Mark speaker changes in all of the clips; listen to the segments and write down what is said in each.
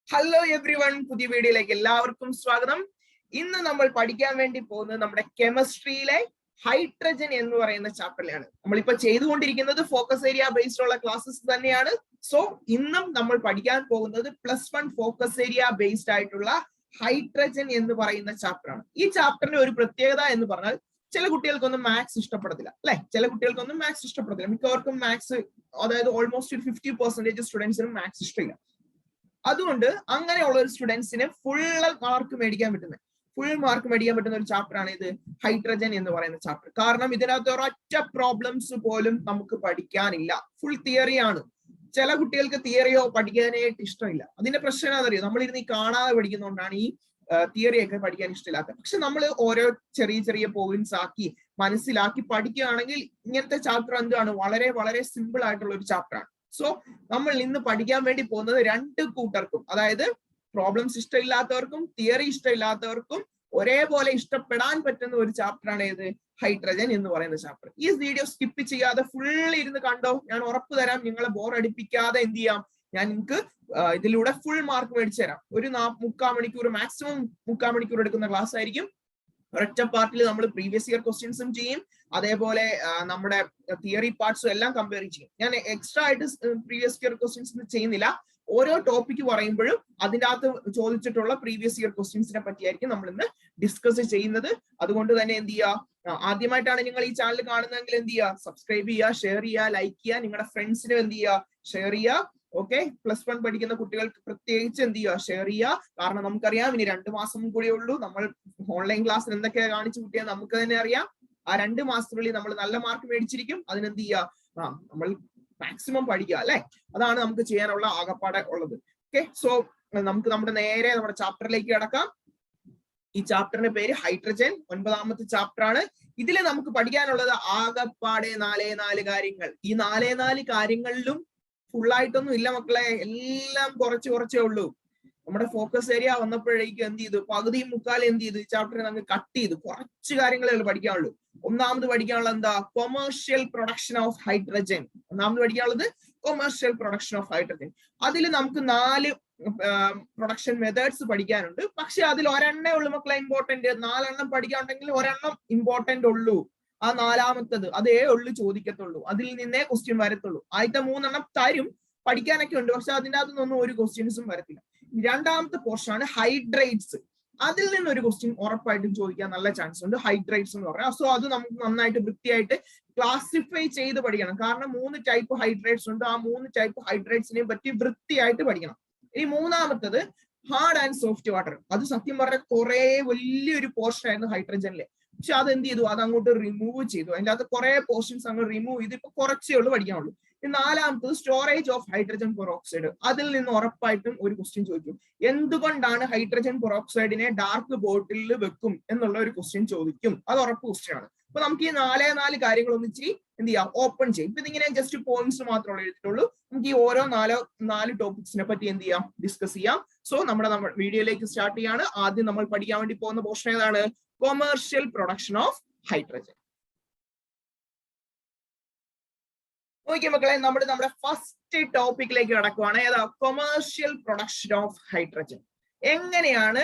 Speaker 1: Hello every one, പുതിയ വീഡിയോയിലേക്ക് എല്ലാവർക്കും സ്വാഗതം. ഇന്ന് നമ്മൾ പഠിക്കാൻ വേണ്ടി പോകുന്നത് നമ്മുടെ കെമിസ്ട്രിയിലെ ഹൈഡ്രജൻ എന്ന് പറയുന്ന ചാപ്റ്ററിലാണ്. നമ്മളിപ്പോ ചെയ്തുകൊണ്ടിരിക്കുന്നത് ഫോക്കസ് ഏരിയ ബേസ്ഡ് ഉള്ള ക്ലാസ്സസ് തന്നെയാണ്. സോ ഇന്നും നമ്മൾ പഠിക്കാൻ പോകുന്നത് +1 ഫോക്കസ് ഏരിയ ബേസ്ഡ് ആയിട്ടുള്ള ഹൈഡ്രജൻ എന്ന് പറയുന്ന ചാപ്റ്ററാണ്. ഈ ചാപ്റ്ററിന്റെ ഒരു പ്രത്യേകത എന്ന് പറഞ്ഞാൽ ചില കുട്ടികൾക്കൊന്നും മാത്സ് ഇഷ്ടപ്പെടത്തില്ല, അല്ലെ? ചില കുട്ടികൾക്കൊന്നും മാത്സ് ഇഷ്ടപ്പെടത്തില്ല. മിക്കവർക്കും മാത്സ്, അതായത് ഓൾമോസ്റ്റ് ഒരു 50% സ്റ്റുഡൻസിനും മാത്സ് ഇഷ്ടമില്ല. അതുകൊണ്ട് അങ്ങനെയുള്ള ഒരു സ്റ്റുഡൻസിന് ഫുൾ മാർക്ക് മേടിക്കാൻ പറ്റുന്ന ഒരു ചാപ്റ്റർ ആണ് ഇത് ഹൈഡ്രജൻ എന്ന് പറയുന്ന ചാപ്റ്റർ. കാരണം ഇതിനകത്ത് ഒരൊറ്റ പ്രോബ്ലംസ് പോലും നമുക്ക് പഠിക്കാനില്ല, ഫുൾ തിയറിയാണ്. ചില കുട്ടികൾക്ക് തിയറിയോ പഠിക്കാനായിട്ട് ഇഷ്ടമില്ല. അതിന്റെ പ്രശ്നം എന്താണെന്നറിയോ? നമ്മളിരുന്ന് ഈ കാണാതെ പഠിക്കുന്നതുകൊണ്ടാണ് ഈ തിയറിയൊക്കെ പഠിക്കാൻ ഇഷ്ടമില്ലാത്തത്. പക്ഷെ നമ്മൾ ഓരോ ചെറിയ ചെറിയ പോയിന്റ്സ് ആക്കി മനസ്സിലാക്കി പഠിക്കുകയാണെങ്കിൽ ഇങ്ങനത്തെ ചാപ്റ്റർ എന്താണ് വളരെ വളരെ സിമ്പിൾ ആയിട്ടുള്ള ഒരു ചാപ്റ്റർ ആണ്. സോ നമ്മൾ ഇന്ന് പഠിക്കാൻ വേണ്ടി പോകുന്നത് രണ്ട് കൂട്ടർക്കും, അതായത് പ്രോബ്ലംസ് ഇഷ്ടമില്ലാത്തവർക്കും തിയറി ഇഷ്ടമില്ലാത്തവർക്കും ഒരേപോലെ ഇഷ്ടപ്പെടാൻ പറ്റുന്ന ഒരു ചാപ്റ്റർ ആണ് ഇത് ഹൈഡ്രജൻ എന്ന് പറയുന്ന ചാപ്റ്റർ. ഈ വീഡിയോ സ്കിപ്പ് ചെയ്യാതെ ഫുൾ ഇരുന്ന് കണ്ടോ. ഞാൻ ഉറപ്പ് തരാം, നിങ്ങളെ ബോർ അടിപ്പിക്കാതെ എന്ത് ചെയ്യാം, ഞാൻ നിങ്ങൾക്ക് ഇതിലൂടെ ഫുൾ മാർക്ക് മേടിച്ചു തരാം. ഒരു 3/4 മണിക്കൂർ, മാക്സിമം 3/4 മണിക്കൂർ എടുക്കുന്ന ക്ലാസ് ആയിരിക്കും. ഒരൊറ്റ പാർട്ടിൽ നമ്മൾ പ്രീവിയസ് ഇയർ ക്വസ്റ്റ്യൻസും ചെയ്യും, അതേപോലെ നമ്മുടെ തിയറി പാർട്സും എല്ലാം കമ്പയർ ചെയ്യും. ഞാൻ എക്സ്ട്രാ ആയിട്ട് പ്രീവിയസ് ഇയർ ക്വസ്റ്റ്യൻസ് ചെയ്യുന്നില്ല. ഓരോ ടോപ്പിക് പറയുമ്പോഴും അതിൻ്റെ അകത്ത് ചോദിച്ചിട്ടുള്ള പ്രീവിയസ് ഇയർ ക്വസ്റ്റ്യൻസിനെ പറ്റിയായിരിക്കും നമ്മൾ ഇന്ന് ഡിസ്കസ് ചെയ്യുന്നത്. അതുകൊണ്ട് തന്നെ എന്ത് ചെയ്യുക, ആദ്യമായിട്ടാണ് നിങ്ങൾ ഈ ചാനൽ കാണുന്നതെങ്കിൽ എന്ത് ചെയ്യുക, സബ്സ്ക്രൈബ് ചെയ്യുക, ഷെയർ ചെയ്യുക, ലൈക്ക് ചെയ്യുക, നിങ്ങളുടെ ഫ്രണ്ട്സിനും എന്ത് ചെയ്യുക, ഷെയർ ചെയ്യുക. ഓക്കെ, +1 പഠിക്കുന്ന കുട്ടികൾക്ക് പ്രത്യേകിച്ച് എന്ത് ചെയ്യുക, ഷെയർ ചെയ്യുക. കാരണം നമുക്കറിയാം ഇനി 2 മാസം കൂടിയേ ഉള്ളൂ. നമ്മൾ ഓൺലൈൻ ക്ലാസ്സിൽ എന്തൊക്കെയാണ് കാണിച്ചു കൂട്ടിയാൽ നമുക്ക് തന്നെ അറിയാം. ആ 2 മാസത്തിനുള്ളിൽ നമ്മൾ നല്ല മാർക്ക് മേടിച്ചിരിക്കും. അതിനെന്ത് ചെയ്യുക, നമ്മൾ മാക്സിമം പഠിക്കുക, അല്ലെ? അതാണ് നമുക്ക് ചെയ്യാനുള്ള ആകപ്പാടെ ഉള്ളത്. ഓക്കെ, സോ നമുക്ക് നേരെ നമ്മുടെ ചാപ്റ്ററിലേക്ക് കിടക്കാം. ഈ ചാപ്റ്ററിന്റെ പേര് ഹൈഡ്രജൻ, 9ാമത്തെ ചാപ്റ്റർ ആണ്. ഇതിൽ നമുക്ക് പഠിക്കാനുള്ളത് ആകപ്പാടെ 4 കാര്യങ്ങൾ. ഈ 4 കാര്യങ്ങളിലും ഫുള്ളായിട്ടൊന്നും ഇല്ല മക്കളെ, എല്ലാം കുറച്ചേ ഉള്ളൂ. നമ്മുടെ ഫോക്കസ് ഏരിയ വന്നപ്പോഴേക്കും എന്ത് ചെയ്തു, പകുതിയും മുക്കാലും എന്ത് ചെയ്തു, ഈ ചാപ്റ്ററിനെ നമുക്ക് കട്ട് ചെയ്തു. കുറച്ച് കാര്യങ്ങളേ പഠിക്കാനുള്ളൂ. ഒന്നാമത് പഠിക്കാനുള്ളത് എന്താ, കൊമേഴ്ഷ്യൽ പ്രൊഡക്ഷൻ ഓഫ് ഹൈഡ്രജൻ. അതിൽ നമുക്ക് 4 പ്രൊഡക്ഷൻ മെത്തേഡ്സ് പഠിക്കാനുണ്ട്. പക്ഷെ അതിൽ ഒരെണ്ണേ ഉള്ളൂ മക്കളെ ഇമ്പോർട്ടന്റ്. 4 എണ്ണം പഠിക്കാനുണ്ടെങ്കിൽ ഒരെണ്ണം ഇമ്പോർട്ടന്റ് ഉള്ളൂ. ആ 4ാമത്തത് അതേ ഉള്ളു ചോദിക്കത്തുള്ളൂ, അതിൽ നിന്നേ ക്വസ്റ്റ്യൻ വരത്തുള്ളൂ. ആദ്യത്തെ 3 എണ്ണം തരും, പഠിക്കാനൊക്കെ ഉണ്ട്, പക്ഷെ അതിൻ്റെ അകത്തുനിന്നൊന്നും ഒരു ക്വസ്റ്റ്യൻസും വരത്തില്ല. 2ാമത്തെ പോർഷൻ ആണ് ഹൈഡ്രേറ്റ്സ്. അതിൽ നിന്നൊരു ക്വസ്റ്റ്യൻ ഉറപ്പായിട്ടും ചോദിക്കാൻ നല്ല ചാൻസ് ഉണ്ട്, ഹൈഡ്രേറ്റ്സ് എന്ന് പറയാം. സോ അത് നമുക്ക് നന്നായിട്ട് വൃത്തിയായിട്ട് ക്ലാസിഫൈ ചെയ്ത് പഠിക്കണം. കാരണം 3 ടൈപ്പ് ഹൈഡ്രേറ്റ്സ് ഉണ്ട്. ആ 3 ടൈപ്പ് ഹൈഡ്രേറ്റ്സിനെ പറ്റി വൃത്തിയായിട്ട് പഠിക്കണം. ഇനി 3ാമത്തത് ഹാർഡ് ആൻഡ് സോഫ്റ്റ് വാട്ടർ. അത് സത്യം പറഞ്ഞാൽ കുറെ വലിയൊരു പോർഷൻ ആയിരുന്നു ഹൈഡ്രജനിലെ. പക്ഷെ അത് എന്ത് ചെയ്തു, അത് അങ്ങോട്ട് റിമൂവ് ചെയ്തു. അതിൻ്റെ അകത്ത് കുറെ പോർഷൻസ് അങ്ങ് റിമൂവ് ചെയ്ത് ഇപ്പൊ കുറച്ചേ ഉള്ളൂ പഠിക്കാനുള്ളൂ. 4ാമത്തത് സ്റ്റോറേജ് ഓഫ് ഹൈഡ്രജൻ പെറോക്സൈഡ്. അതിൽ നിന്ന് ഉറപ്പായിട്ടും ഒരു ക്വസ്റ്റ്യൻ ചോദിക്കും. എന്തുകൊണ്ടാണ് ഹൈഡ്രജൻ പെറോക്സൈഡിനെ ഡാർക്ക് ബോട്ടിലിൽ വെക്കും എന്നുള്ള ഒരു ക്വസ്റ്റ്യൻ ചോദിക്കും. അത് ഉറപ്പ് ക്വസ്റ്റ്യൻ ആണ്. അപ്പൊ നമുക്ക് ഈ 4 കാര്യങ്ങൾ ഒന്നിച്ച് എന്ത് ചെയ്യാം, ഓപ്പൺ ചെയ്യും. ഇപ്പൊ ഇതിങ്ങനെ ജസ്റ്റ് പോയിന്റ്സ് മാത്രമേ എഴുതിയിട്ടുള്ളൂ. നമുക്ക് ഈ ഓരോ 4 ടോപ്പിക്സിനെ പറ്റി എന്ത് ചെയ്യാം, ഡിസ്കസ് ചെയ്യാം. സോ നമ്മുടെ വീഡിയോയിലേക്ക് സ്റ്റാർട്ട് ചെയ്യാണ്. ആദ്യം നമ്മൾ പഠിക്കാൻ വേണ്ടി പോകുന്ന പോർഷൻ ഏതാണ്, commercial production of hydrogen. Okay മക്കളെ, നമ്മുടെ ഫസ്റ്റ് ടോപ്പിക്കിലേക്ക് കടക്കുവാണ്. ഏതാ, കൊമേഴ്ഷ്യൽ പ്രൊഡക്ഷൻ ഓഫ് ഹൈഡ്രജൻ. എങ്ങനെയാണ്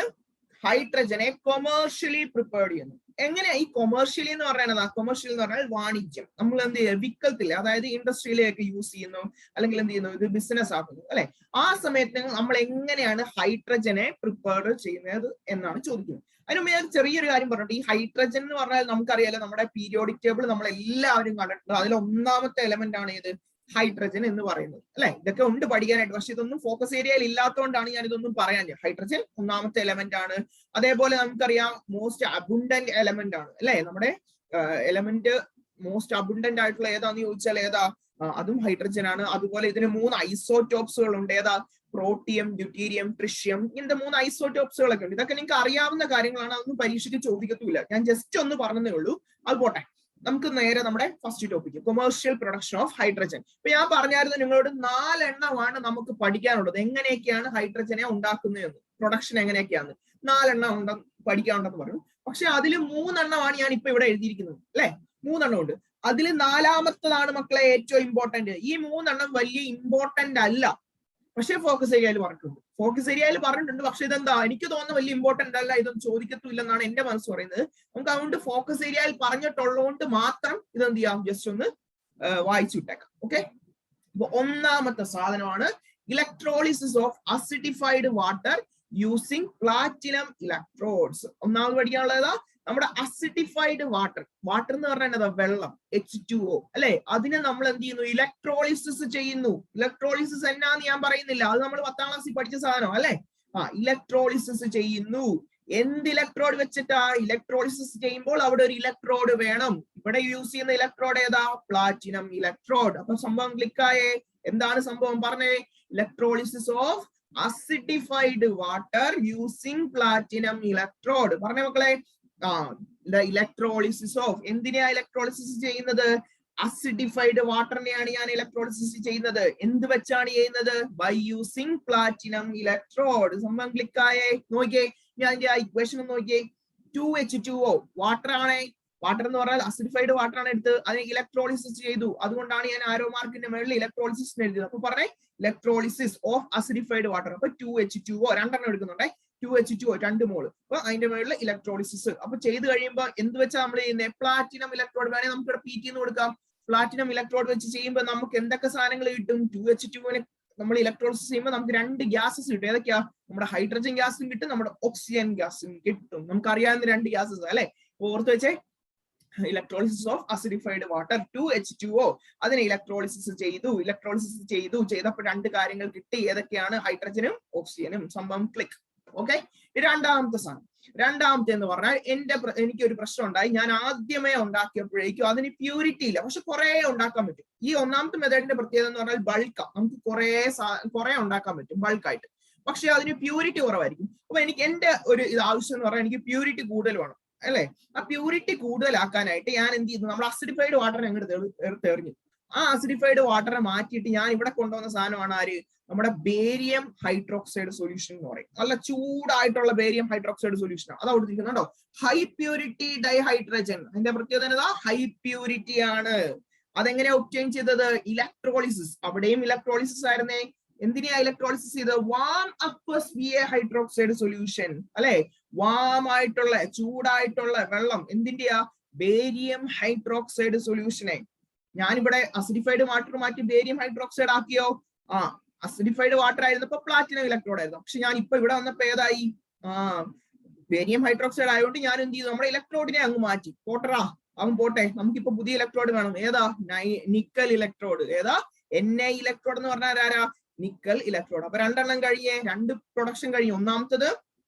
Speaker 1: ഹൈഡ്രജനെ കൊമേഴ്ഷ്യലി പ്രിപ്പയർഡ് ചെയ്യുന്നത്? എങ്ങനെയാ ഈ കൊമേഴ്ഷ്യലി എന്ന് പറയുന്നത്? കൊമേഴ്ഷ്യൽ എന്ന് പറഞ്ഞാൽ വാണിജ്യം. നമ്മൾ എന്ത് ചെയ്യുക, വിക്കത്തില്ല, അതായത് ഇൻഡസ്ട്രിയിലേക്ക് യൂസ് ചെയ്യുന്നു, അല്ലെങ്കിൽ എന്ത് ചെയ്യുന്നു, ഇത് ബിസിനസ് ആക്കുന്നു, അല്ലെ? ആ സമയത്ത് നമ്മൾ എങ്ങനെയാണ് ഹൈഡ്രജനെ പ്രിപ്പയർഡ് ചെയ്യുന്നത് എന്നാണ് ചോദിക്കുന്നത്. അതിന് മുമ്പ് ഞാൻ ചെറിയൊരു കാര്യം പറഞ്ഞിട്ട്, ഈ ഹൈഡ്രജൻ എന്ന് പറഞ്ഞാൽ നമുക്കറിയാലോ, നമ്മുടെ പീരിയോഡിക് ടേബിൾ നമ്മൾ എല്ലാവരും കണ്ടിട്ടുണ്ട്. അതിൽ 1ാമത്തെ എലമെന്റ് ആണ് ഇത് ഹൈഡ്രജൻ എന്ന് പറയുന്നത്, അല്ലെ? ഇതൊക്കെ ഉണ്ട് പഠിക്കാനായിട്ട്, പക്ഷെ ഇതൊന്നും ഫോക്കസ് ഏരിയയിൽ ഇല്ലാത്തതുകൊണ്ടാണ് ഞാൻ ഇതൊന്നും പറയാൻ. ഹൈഡ്രജൻ 1ാമത്തെ എലമെന്റ് ആണ്. അതേപോലെ നമുക്കറിയാം മോസ്റ്റ് അബുണ്ടന്റ് എലമെന്റ് ആണ്, അല്ലെ? നമ്മുടെ എലമെന്റ് മോസ്റ്റ് അബുണ്ടന്റ് ആയിട്ടുള്ള ഏതാന്ന് ചോദിച്ചാൽ ഏതാ, അതും ഹൈഡ്രജൻ ആണ്. അതുപോലെ ഇതിന് 3 ഐസോടോപ്സുകൾ ഉണ്ട്. ഏതാ, പ്രോട്ടിയം, ഡ്യൂട്ടീരിയം, ട്രിഷ്യം. ഇങ്ങനത്തെ 3 ഐസോടോപ്സുകളൊക്കെ ഉണ്ട്. ഇതൊക്കെ നിങ്ങൾക്ക് അറിയാവുന്ന കാര്യങ്ങളാണ്, അതൊന്നും പരീക്ഷയ്ക്ക് ചോദിക്കത്തില്ല. ഞാൻ ജസ്റ്റ് ഒന്ന് പറഞ്ഞതേ ഉള്ളൂ. അത് പോട്ടെ, നമുക്ക് നേരെ നമ്മുടെ first topic, commercial production of hydrogen. ഇപ്പൊ ഞാൻ പറഞ്ഞായിരുന്നു നിങ്ങളോട് 4 എണ്ണമാണ് നമുക്ക് പഠിക്കാനുള്ളത്. എങ്ങനെയൊക്കെയാണ് ഹൈഡ്രജനെ ഉണ്ടാക്കുന്നതെന്ന്, പ്രൊഡക്ഷൻ എങ്ങനെയൊക്കെയാണ് 4 എണ്ണം പഠിക്കാനുണ്ടെന്ന് പറഞ്ഞു. പക്ഷെ അതിൽ 3 എണ്ണമാണ് ഞാൻ ഇപ്പൊ ഇവിടെ എഴുതിയിരിക്കുന്നത്, അല്ലെ? 3 എണ്ണം ഉണ്ട്. അതിൽ 4ാമത്തതാണ് മക്കളെ ഏറ്റവും ഇമ്പോർട്ടന്റ്. ഈ 3 എണ്ണം വലിയ ഇമ്പോർട്ടന്റ് അല്ല, പക്ഷെ ഫോക്കസ് ഏരിയയിൽ വർക്കുണ്ട്. ഫോക്കസ് ഏരിയയിൽ പറഞ്ഞിട്ടുണ്ട്, പക്ഷെ ഇതെന്താ എനിക്ക് തോന്നുന്ന വലിയ ഇമ്പോർട്ടന്റ് അല്ല, ഇതൊന്നും ചോദിക്കത്തില്ലെന്നാണ് എന്റെ മനസ്സ് പറയുന്നത്. നമുക്ക് അതുകൊണ്ട് ഫോക്കസ് ഏരിയയിൽ പറഞ്ഞിട്ടുള്ളതുകൊണ്ട് മാത്രം ഇതെന്ത് ചെയ്യാം, ജസ്റ്റ് ഒന്ന് വായിച്ചു വിട്ടേക്കാം. ഓക്കെ, അപ്പൊ ഒന്നാമത്തെ സാധനമാണ് electrolysis of acidified water using platinum electrodes. ഒന്നാമത് പഠിക്കാനുള്ളതാ നമ്മുടെ അസിഡിഫൈഡ് വാട്ടർ. വാട്ടർ എന്ന് പറഞ്ഞാൽ വെള്ളം, H2O അല്ലെ, അതിനെ നമ്മൾ എന്ത് ചെയ്യുന്നു, ഇലക്ട്രോളിസിസ് ചെയ്യുന്നു. ഇലക്ട്രോളിസിസ് എന്നാന്ന് ഞാൻ പറയുന്നില്ല, അത് നമ്മൾ 10ാം ക്ലാസ്സിൽ പഠിച്ച സാധനം അല്ലെ. ഇലക്ട്രോളിസിസ് ചെയ്യുന്നു. എന്ത് ഇലക്ട്രോഡ് വെച്ചിട്ടാ? ഇലക്ട്രോളിസിസ് ചെയ്യുമ്പോൾ അവിടെ ഒരു ഇലക്ട്രോഡ് വേണം. ഇവിടെ യൂസ് ചെയ്യുന്ന ഇലക്ട്രോഡ് ഏതാ? Platinum electrode. അപ്പൊ സംഭവം ക്ലിക്കായേ. എന്താണ് സംഭവം പറഞ്ഞേ? Electrolysis of acidified water using platinum electrode. പറഞ്ഞേ മക്കളെ. ഇലക്ട്രോളിസിസ് ഓഫ്, എന്തിനാ ഇലക്ട്രോളിസിസ് ചെയ്യുന്നത്? അസിഡിഫൈഡ് വാട്ടറിനെയാണ് ഞാൻ ഇലക്ട്രോളിസിസ് ചെയ്യുന്നത്. എന്ത് വെച്ചാണ് ചെയ്യുന്നത്? By using platinum electrode. സംഭവം ക്ലിക്കായേ. നോക്കിയേ, ഞാൻ അതിന്റെ ഇക്വേഷൻ നോക്കിയേ. 2H2O വാട്ടർ ആണേ. വാട്ടർ എന്ന് പറഞ്ഞാൽ അസിഡിഫൈഡ് വാട്ടർ ആണ് എടുത്ത് അതിനെ ഇലക്ട്രോളിസിസ് ചെയ്തു. അതുകൊണ്ടാണ് ഞാൻ ആരോ മാർക്കിന്റെ മുകളിൽ ഇലക്ട്രോളിസിസ് എഴുതിയത്. അപ്പൊ പറഞ്ഞേ ഇലക്ട്രോളിസിസ് ഓഫ് അസിഡിഫൈഡ് വാട്ടർ. അപ്പൊ 2H2O 2 എടുക്കുന്നുണ്ടേ. 2H2O 2 മോള്. അപ്പൊ അതിന്റെ മുകളിൽ ഇലക്ട്രോളിസിസ്. അപ്പൊ ചെയ്ത് കഴിയുമ്പോൾ എന്ത് വെച്ചാൽ നമ്മൾ ചെയ്യുന്നത്? Platinum electrode. വേണേ നമുക്ക് ഇവിടെ PT എന്ന് കൊടുക്കാം. പ്ലാറ്റിനം ഇലക്ട്രോഡ് വെച്ച് ചെയ്യുമ്പോൾ നമുക്ക് എന്തൊക്കെ സാധനങ്ങൾ കിട്ടും? 2H2O നമ്മൾ ഇലക്ട്രോളിസിസ് ചെയ്യുമ്പോൾ നമുക്ക് 2 ഗ്യാസസ് കിട്ടും. ഏതൊക്കെയാ? നമ്മുടെ ഹൈഡ്രജൻ ഗ്യാസും കിട്ടും, നമ്മുടെ ഓക്സിജൻ ഗ്യാസും കിട്ടും. നമുക്ക് അറിയാവുന്ന 2 ഗ്യാസസ് അല്ലെ. ഓർത്ത് വെച്ചേ, electrolysis of acidified water 2H2O. അതിനെ ഇലക്ട്രോളിസിസ് ചെയ്തപ്പോൾ 2 കാര്യങ്ങൾ കിട്ടി. ഏതൊക്കെയാണ്? ഹൈഡ്രജനും ഓക്സിജനും. സംഭവം ക്ലിക്ക്. ഓക്കെ, രണ്ടാമത്തെ സാധനം. രണ്ടാമത്തെ എന്ന് പറഞ്ഞാൽ എനിക്കൊരു പ്രശ്നം ഉണ്ടായി. ഞാൻ ആദ്യമേ ഉണ്ടാക്കിയപ്പോഴേക്കും അതിന് പ്യൂരിറ്റി ഇല്ല, പക്ഷെ കുറെ ഉണ്ടാക്കാൻ പറ്റും. ഈ ഒന്നാമത്തെ മെത്തേഡിന്റെ പ്രത്യേകത എന്ന് പറഞ്ഞാൽ ബൾക്കാ. നമുക്ക് കുറെ ഉണ്ടാക്കാൻ പറ്റും ബൾക്കായിട്ട്, പക്ഷെ അതിന് പ്യൂരിറ്റി കുറവായിരിക്കും. അപ്പൊ എനിക്ക് എന്റെ ഒരു ആവശ്യം എന്ന് പറഞ്ഞാൽ എനിക്ക് പ്യൂരിറ്റി കൂടുതൽ വേണം അല്ലെ. ആ പ്യൂരിറ്റി കൂടുതലാക്കാനായിട്ട് ഞാൻ എന്ത് ചെയ്യുന്നു? നമ്മുടെ അസിഡിഫൈഡ് വാട്ടറിനെ അങ്ങോട്ട് എറിഞ്ഞു. ആ അസിഡിഫൈഡ് വാട്ടറെ മാറ്റിയിട്ട് ഞാൻ ഇവിടെ കൊണ്ടുവന്ന സാധനമാണ് ആര്? നമ്മുടെ ബേരിയം ഹൈഡ്രോക്സൈഡ് സൊല്യൂഷൻ എന്ന് പറയും. നല്ല ചൂടായിട്ടുള്ള ബേരിയം ഹൈഡ്രോക്സൈഡ് സൊല്യൂഷൻ. അത് അവിടെ ഇരിക്കുന്നുണ്ടോ? High purity dihydrogen. അതിന്റെ പ്രത്യേകത എന്താ? ഹൈ പ്യൂരിറ്റി ആണ്. അതെങ്ങനെയാ ഒബ്റ്റെയിൻ ചെയ്തത്? ഇലക്ട്രോളിസിസ്. അവിടെയും ഇലക്ട്രോളിസിസ് ആയിരുന്നേ. എന്തിനാ ഇലക്ട്രോളിസിസ് ചെയ്തത്? Warm aqueous VA hydroxide solution അല്ലെ. വാം ആയിട്ടുള്ള ചൂടായിട്ടുള്ള വെള്ളം എന്തിന്റെയാ? ബേരിയം ഹൈഡ്രോക്സൈഡ് സൊല്യൂഷനെ. ഞാനിവിടെ അസിഡിഫൈഡ് വാട്ടർ മാറ്റി ബേരിയം ഹൈഡ്രോക്സൈഡ് ആക്കിയോ? അസിഡിഫൈഡ് വാട്ടർ ആയിരുന്നപ്പോ പ്ലാറ്റിനം ഇലക്ട്രോഡ് ആയിരുന്നു. പക്ഷെ ഞാൻ ഇപ്പൊ ഇവിടെ വന്നപ്പോ ഏതായി? ബേരിയം ഹൈഡ്രോക്സൈഡ് ആയതുകൊണ്ട് ഞാൻ എന്ത് ചെയ്തു? നമ്മുടെ ഇലക്ട്രോഡിനെ അങ്ങ് മാറ്റി. പോട്ടറാ, അവൻ പോട്ടെ. നമുക്കിപ്പോ പുതിയ ഇലക്ട്രോഡ് വേണം. ഏതാ? Nickel electrode. ഏതാ? Na ഇലക്ട്രോഡ് എന്ന് പറഞ്ഞാൽ ആരാ? Nickel electrode. അപ്പൊ 2 എണ്ണം കഴിഞ്ഞേ, 2 പ്രൊഡക്ഷൻ കഴിഞ്ഞു. ഒന്നാമത്തത്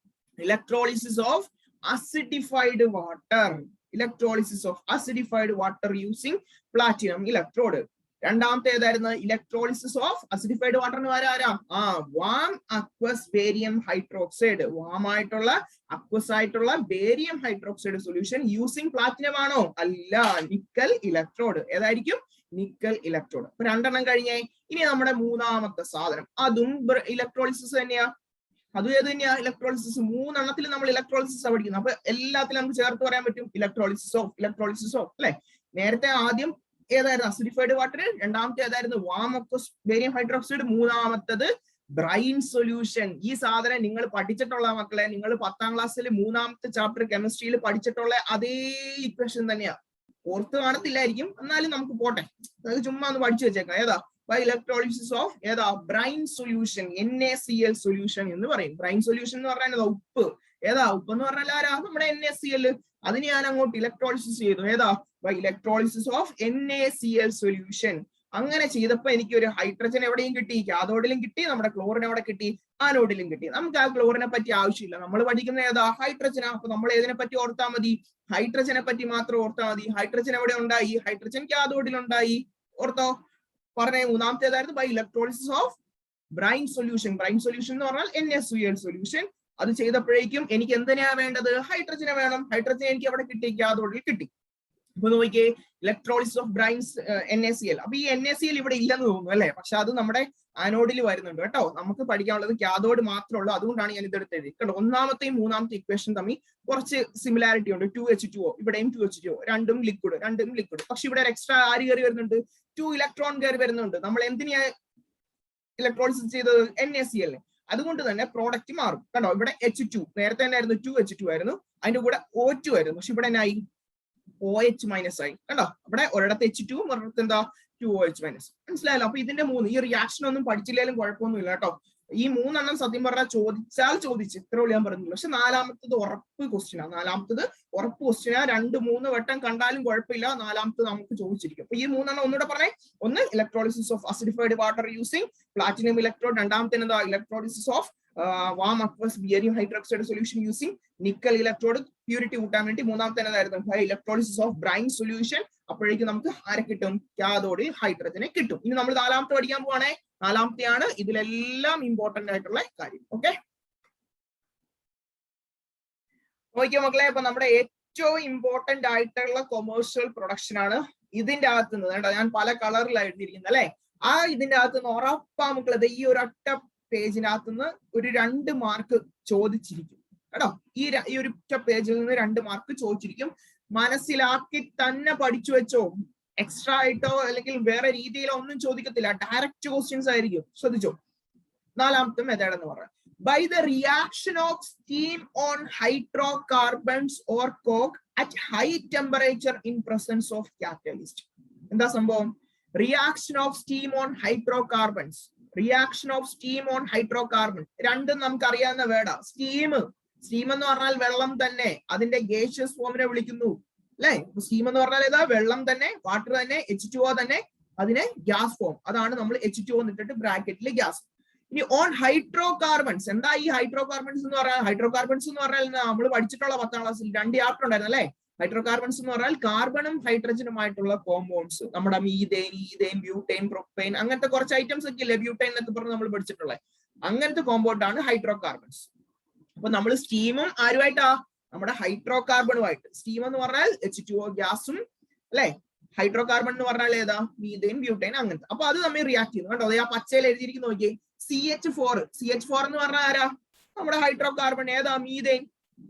Speaker 1: electrolysis of acidified water. Electrolysis of acidified water using platinum electrode. രണ്ടാമത്തെ ഏതായിരുന്നു? ഇലക്ട്രോളിസിസ് ഓഫ് അസിഡിഫൈഡ് വാട്ടറിന് ആരാ? Warm aqueous barium hydroxide. Warm ആയിട്ടുള്ള അക്വസ് ആയിട്ടുള്ള barium hydroxide solution using platinum ആണോ? അല്ല, നിക്കൽ ഇലക്ട്രോഡ്. ഏതായിരിക്കും? Nickel electrode. അപ്പൊ 2 എണ്ണം കഴിഞ്ഞേ. ഇനി നമ്മുടെ മൂന്നാമത്തെ സാധനം, അതും ഇലക്ട്രോളിസിസ് തന്നെയാ. അതും ഏത് തന്നെയാ? ഇലക്ട്രോളിസിസ്. 3 എണ്ണത്തിൽ നമ്മൾ ഇലക്ട്രോളിസിസ് പഠിക്കുന്നത്. അപ്പൊ എല്ലാത്തിലും നമുക്ക് ചേർത്ത് പറയാൻ പറ്റും ഇലക്ട്രോളിസിസ് ഓഫ് അല്ലെ. നേരത്തെ ആദ്യം ഏതായിരുന്നു? Acidified water. രണ്ടാമത്തെ ഏതായിരുന്നു? Warm aqueous barium hydroxide. മൂന്നാമത്തത് ബ്രൈൻ സൊല്യൂഷൻ. ഈ സാധനം നിങ്ങൾ പഠിച്ചിട്ടുള്ള മക്കളെ, നിങ്ങൾ 10ാം ക്ലാസ്സിൽ 3ാമത്തെ ചാപ്റ്റർ കെമിസ്ട്രിയിൽ പഠിച്ചിട്ടുള്ള അതേ ഇക്വേഷൻ തന്നെയാ. ഓർത്ത് കാണത്തില്ലായിരിക്കും, എന്നാലും നമുക്ക് പോട്ടെ, അത് ചുമ്മാ ഒന്ന് പഠിച്ചു വെച്ചേക്കാം. ഏതാ? ബൈ ഇലക്ട്രോളിസിസ് ഓഫ് ഏതാ? ബ്രൈൻ സൊല്യൂഷൻ, NaCl സൊല്യൂഷൻ എന്ന് പറയും. ബ്രൈൻ സൊല്യൂഷൻ എന്ന് പറഞ്ഞാൽ ഉപ്പ്. ഏതാ? ഉപ്പ് എന്ന് പറഞ്ഞാൽ ആരാ? നമ്മുടെ NaCl. അതിന് ഞാൻ അങ്ങോട്ട് ഇലക്ട്രോളിസിസ് ചെയ്തു. ഏതാ? By electrolysis of NaCl solution. അങ്ങനെ ചെയ്തപ്പോ എനിക്ക് ഒരു ഹൈഡ്രജൻ എവിടെയും കിട്ടി, കാഥോഡിലും കിട്ടി, നമ്മുടെ ക്ലോറിൻ എവിടെ കിട്ടി? ആനോഡിലും കിട്ടി. നമുക്ക് ആ ക്ലോറിനെ പറ്റി ആവശ്യമില്ല, നമ്മൾ പഠിക്കുന്ന ഏതാ? ഹൈഡ്രജനാ. അപ്പൊ നമ്മൾ ഏതിനെ പറ്റി ഓർത്താൽ മതി? ഹൈഡ്രജനെ പറ്റി മാത്രം ഓർത്താൽ മതി. ഹൈഡ്രജൻ എവിടെ ഉണ്ടായി? ഹൈഡ്രജൻ കാഥോഡിൽ ഉണ്ടായി. ഓർത്തോ? പറഞ്ഞേ. മൂന്നാമത്തെ ഏതായിരുന്നു? By electrolysis of brine solution. Brine solution എന്ന് പറഞ്ഞാൽ NaCl സൊല്യൂഷൻ. അത് ചെയ്തപ്പോഴേക്കും എനിക്ക് എന്തിനാ വേണ്ടത്? ഹൈഡ്രജനെ വേണം. ഹൈഡ്രജൻ എനിക്ക് എവിടെ കിട്ടി? കാഥോഡിൽ കിട്ടി. അപ്പൊ നോക്കിയേ, ഇലക്ട്രോളിസിസ് ഓഫ് ബ്രൈൻസ് NaCl. അപ്പൊ ഈ NaCl ഇവിടെ ഇല്ലെന്ന് തോന്നുന്നു അല്ലെ, പക്ഷെ അത് നമ്മുടെ ആനോഡിൽ വരുന്നുണ്ട് കേട്ടോ. നമുക്ക് പഠിക്കാനുള്ളത് കാഥോഡ് മാത്രമേ ഉള്ളൂ. അതുകൊണ്ടാണ് ഞാൻ ഇതെടുത്ത് എഴുതി കണ്ടോ. ഒന്നാമത്തെയും മൂന്നാമത്തെ ഇക്വേഷൻ തമ്മിൽ കുറച്ച് സിമിലാരിറ്റി ഉണ്ട്. 2H2O, ഇവിടെയും 2H2O, രണ്ടും ലിക്വിഡ്. പക്ഷെ ഇവിടെ എക്സ്ട്രാ ആര് കയറി വരുന്നുണ്ട്? 2 ഇലക്ട്രോൺ കയറി വരുന്നുണ്ട്. നമ്മൾ എന്തിനാ ഇലക്ട്രോളിസിസ് ചെയ്തത്? NaCl. അതുകൊണ്ട് തന്നെ പ്രോഡക്റ്റ് മാറും. കണ്ടോ, ഇവിടെ H2 നേരത്തെ തന്നെ ആയിരുന്നു 2H2 ആയിരുന്നു, അതിന്റെ കൂടെ O2 ആയിരുന്നു, പക്ഷെ ഇവിടെ എന്നായി OH മൈനസ് ആയി. കണ്ടോ, ഇവിടെ ഒരിടത്ത് H2 ഒരിടത്ത് എന്താ 2OH മൈനസ്. മനസ്സിലായല്ലോ? അപ്പൊ ഇതിന്റെ ഈ റിയാക്ഷൻ ഒന്നും പഠിച്ചില്ലെങ്കിലും കുഴപ്പമൊന്നുമില്ല കേട്ടോ. ഈ 3 സത്യം പറഞ്ഞാൽ ചോദിച്ച് ഇത്ര ഞാൻ പറഞ്ഞില്ല. പക്ഷെ നാലാമത്തത് ഉറപ്പ് ക്വസ്റ്റ്യനാ. നാലാമത്തത് ഉറപ്പ് ക്വസ്റ്റ്യനാ. 2-3 വട്ടം കണ്ടാലും കുഴപ്പമില്ല, നാലാമത്തത് നമുക്ക് ചോദിച്ചിരിക്കും. അപ്പൊ ഈ 3 ഒന്നുകൂടെ പറഞ്ഞേ. ഒന്ന് electrolysis of acidified water using platinum electrode. രണ്ടാമത്തെ എന്താ electrolysis of warm aqueous barium hydroxide solution using nickel electrode purity കൂട്ടാൻ വേണ്ടി. മൂന്നാമത്തെ എന്തായിരുന്നു ഇലക്ട്രോളിസിസ് ഓഫ് ബ്രൈൻ സൊല്യൂഷൻ. അപ്പോഴേക്കും നമുക്ക് ആരെ കിട്ടും? കാഥോഡിൽ ഹൈഡ്രജനെ കിട്ടും. ഇനി നമ്മൾ നാലാമത്തെ പഠിക്കാൻ പോവാണേ. നാലാമത്തെയാണ് ഇതിലെല്ലാം ഇമ്പോർട്ടന്റ് ആയിട്ടുള്ള കാര്യം. ഓക്കെ, നോക്കിയോ മക്കളെ, അപ്പൊ നമ്മുടെ ഏറ്റവും ഇമ്പോർട്ടന്റ് ആയിട്ടുള്ള കൊമേഴ്ഷ്യൽ പ്രൊഡക്ഷൻ ആണ് ഇതിന്റെ അകത്ത് നിന്ന്. കേട്ടോ, ഞാൻ പല കളറിലാണ് എഴുതിയിരിക്കുന്നത് അല്ലെ. ആ ഇതിന്റെ അകത്ത് നിന്ന് ഉറപ്പാ മക്കളെ ഈ ഒരൊറ്റ പേജിനകത്ത് നിന്ന് ഒരു 2 മാർക്ക് ചോദിച്ചിരിക്കും കേട്ടോ. ഈ ഒരൊറ്റ പേജിൽ നിന്ന് 2 മാർക്ക് ചോദിച്ചിരിക്കും. മനസ്സിലാക്കി തന്നെ പഠിച്ചു വെച്ചോ. എക്സ്ട്രാ ആയിട്ടോ അല്ലെങ്കിൽ വേറെ രീതിയിലോ ഒന്നും ചോദിക്കത്തില്ല, ഡയറക്റ്റ് ക്വസ്റ്റ്യൻസ് ആയിരിക്കും. ശ്രദ്ധിച്ചോ. നാലാമത്തെ മെത്തേഡ് എന്ന് പറയുന്നത് by the reaction of steam on hydrocarbons or coke at high temperature in presence of catalyst. എന്താ സംഭവം? Reaction of steam on hydrocarbons, reaction of steam on hydrocarbon. രണ്ടും നമുക്ക് അറിയാവുന്ന വേർഡാ. സ്റ്റീം എന്ന് പറഞ്ഞാൽ വെള്ളം തന്നെ, അതിന്റെ ഗേഷ്യസ് ഫോമിനെ വിളിക്കുന്നു അല്ലെ. സ്റ്റീം എന്ന് പറഞ്ഞാൽ ഏതാ? വെള്ളം തന്നെ, വാട്ടർ തന്നെ, H2O തന്നെ, അതിനെ ഗ്യാസ് ഫോം. അതാണ് നമ്മൾ H2O എന്നിട്ടിട്ട് ബ്രാക്കറ്റിൽ ഗ്യാസ്. ഇനി ഓൺ ഹൈഡ്രോകാർബൺസ്, എന്താ ഈ ഹൈഡ്രോകാർബൺസ് എന്ന് പറഞ്ഞാൽ? ഹൈഡ്രോകാർബൺസ് എന്ന് പറഞ്ഞാൽ നമ്മൾ പഠിച്ചിട്ടുള്ള 10ാം ക്ലാസ്സിൽ 2 ചാപ്റ്റർ ഉണ്ടായിരുന്നു അല്ലെ. ഹൈഡ്രോകാർബൺസ് എന്ന് പറഞ്ഞാൽ കാർബണും ഹൈഡ്രജനുമായിട്ടുള്ള കോമ്പൗണ്ട്സ്. നമ്മുടെ മീഥെയ്ൻ, ഈഥെയ്ൻ, ബ്യൂട്ടൈൻ, പ്രൊപ്പൈൻ, അങ്ങനത്തെ കുറച്ച് ഐറ്റംസ് ഒക്കെ ഇല്ലേ, ബ്യൂട്ടൈൻ എന്നൊക്കെ പറഞ്ഞ് നമ്മൾ പഠിച്ചിട്ടുള്ളത്. അങ്ങനത്തെ കോമ്പൗണ്ട് ആണ് ഹൈഡ്രോകാർബൺസ്. അപ്പൊ നമ്മൾ സ്റ്റീമും ആരുമായിട്ടാ? നമ്മുടെ ഹൈഡ്രോകാർബണുമായിട്ട്. സ്റ്റീം എന്ന് പറഞ്ഞാൽ H2O ഗ്യാസും അല്ലെ. ഹൈഡ്രോകാർബൺ എന്ന് പറഞ്ഞാൽ ഏതാ? മീഥെയ്ൻ, ബ്യൂട്ടൈൻ, അങ്ങനത്തെ. അപ്പൊ അത് തമ്മിൽ റിയാക്ട് ചെയ്യുന്നു. കണ്ടോ, ആ പച്ചയിൽ എഴുതിയിരിക്കുന്നു നോക്കിയേ. CH4 എന്ന് പറഞ്ഞാൽ ആരാ? നമ്മുടെ ഹൈഡ്രോകാർബൺ. ഏതാ? മീഥെയ്ൻ.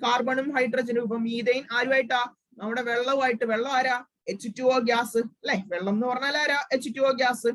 Speaker 1: കാർബണും ഹൈഡ്രജനും. ഇപ്പൊ മീഥെയ്ൻ ആരുമായിട്ടാ? നമ്മുടെ വെള്ളവുമായിട്ട്. വെള്ളം ആരാ? H2O ഗ്യാസ് അല്ലെ. വെള്ളം എന്ന് പറഞ്ഞാൽ ആരാ? H2O ഗ്യാസ്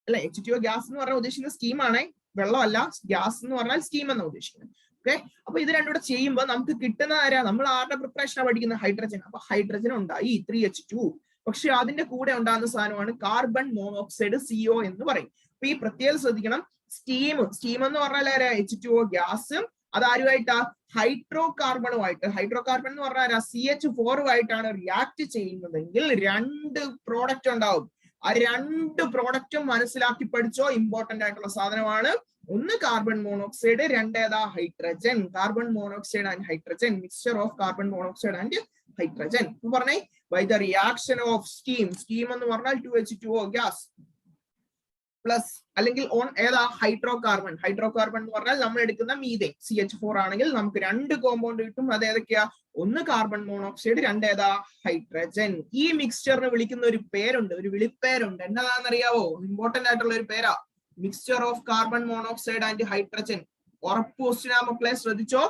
Speaker 1: അല്ലെ. H2O ഗ്യാസ് എന്ന് പറഞ്ഞാൽ ഉദ്ദേശിക്കുന്ന സ്റ്റീമാണേ, വെള്ളമല്ല. ഗ്യാസ് എന്ന് പറഞ്ഞാൽ സ്റ്റീം എന്നാണ് ഉദ്ദേശിക്കുന്നത്. ഓക്കെ, അപ്പൊ ഇത് രണ്ടും കൂടെ ചെയ്യുമ്പോൾ നമുക്ക് കിട്ടുന്ന ആരാ? നമ്മൾ ആരുടെ പ്രിപ്പറേഷനാണ് പഠിക്കുന്നത്? ഹൈഡ്രജൻ. അപ്പൊ ഹൈഡ്രജൻ ഉണ്ടായി 3H2. പക്ഷെ അതിന്റെ കൂടെ ഉണ്ടാകുന്ന സാധനമാണ് കാർബൺ മോണോക്സൈഡ്, CO എന്ന് പറയും. അപ്പൊ ഈ പ്രത്യേകം ശ്രദ്ധിക്കണം. സ്റ്റീം എന്ന് പറഞ്ഞാൽ ആരാ? H2O gas. അതാരുമായിട്ടാ? ഹൈഡ്രോകാർബണുമായിട്ട്. ഹൈഡ്രോകാർബൺ എന്ന് പറഞ്ഞാൽ CH4 റിയാക്ട് ചെയ്യുന്നതെങ്കിൽ 2 പ്രോഡക്റ്റ് ഉണ്ടാവും. ആ 2 പ്രോഡക്റ്റും മനസ്സിലാക്കി പഠിച്ചോ. ഇമ്പോർട്ടന്റ് ആയിട്ടുള്ള സാധനമാണ്. ഒന്ന് കാർബൺ മോണോക്സൈഡ്, രണ്ടേതാ? Hydrogen. Carbon monoxide and hydrogen, mixture of carbon monoxide and hydrogen. പറഞ്ഞേ, by the reaction of steam എന്ന് പറഞ്ഞാൽ 2H2O ഗ്യാസ് പ്ലസ് അല്ലെങ്കിൽ ഓൺ ഏതാ? ഹൈഡ്രോകാർബൺ. ഹൈഡ്രോകാർബൺ എന്ന് പറഞ്ഞാൽ നമ്മൾ എടുക്കുന്ന മീഥെയ്ൻ, CH4 ആണെങ്കിൽ നമുക്ക് 2 കോമ്പൗണ്ട് കിട്ടും. അത് ഏതൊക്കെയാ? ഒന്ന് കാർബൺ മോണോക്സൈഡ്, രണ്ടേതാ? ഹൈഡ്രജൻ. ഈ മിക്സ്ചറിന് വിളിക്കുന്ന ഒരു പേരുണ്ട്, ഒരു വിളിപ്പേരുണ്ട്. എന്നതാണെന്നറിയാവോ? ഇമ്പോർട്ടന്റ് ആയിട്ടുള്ള ഒരു പേരാ. Mixture of carbon monoxide and hydrogen. ഉറപ്പ് ക്വസ്റ്റ്യൻ ആ മക്കളെ, ശ്രദ്ധിച്ചോ.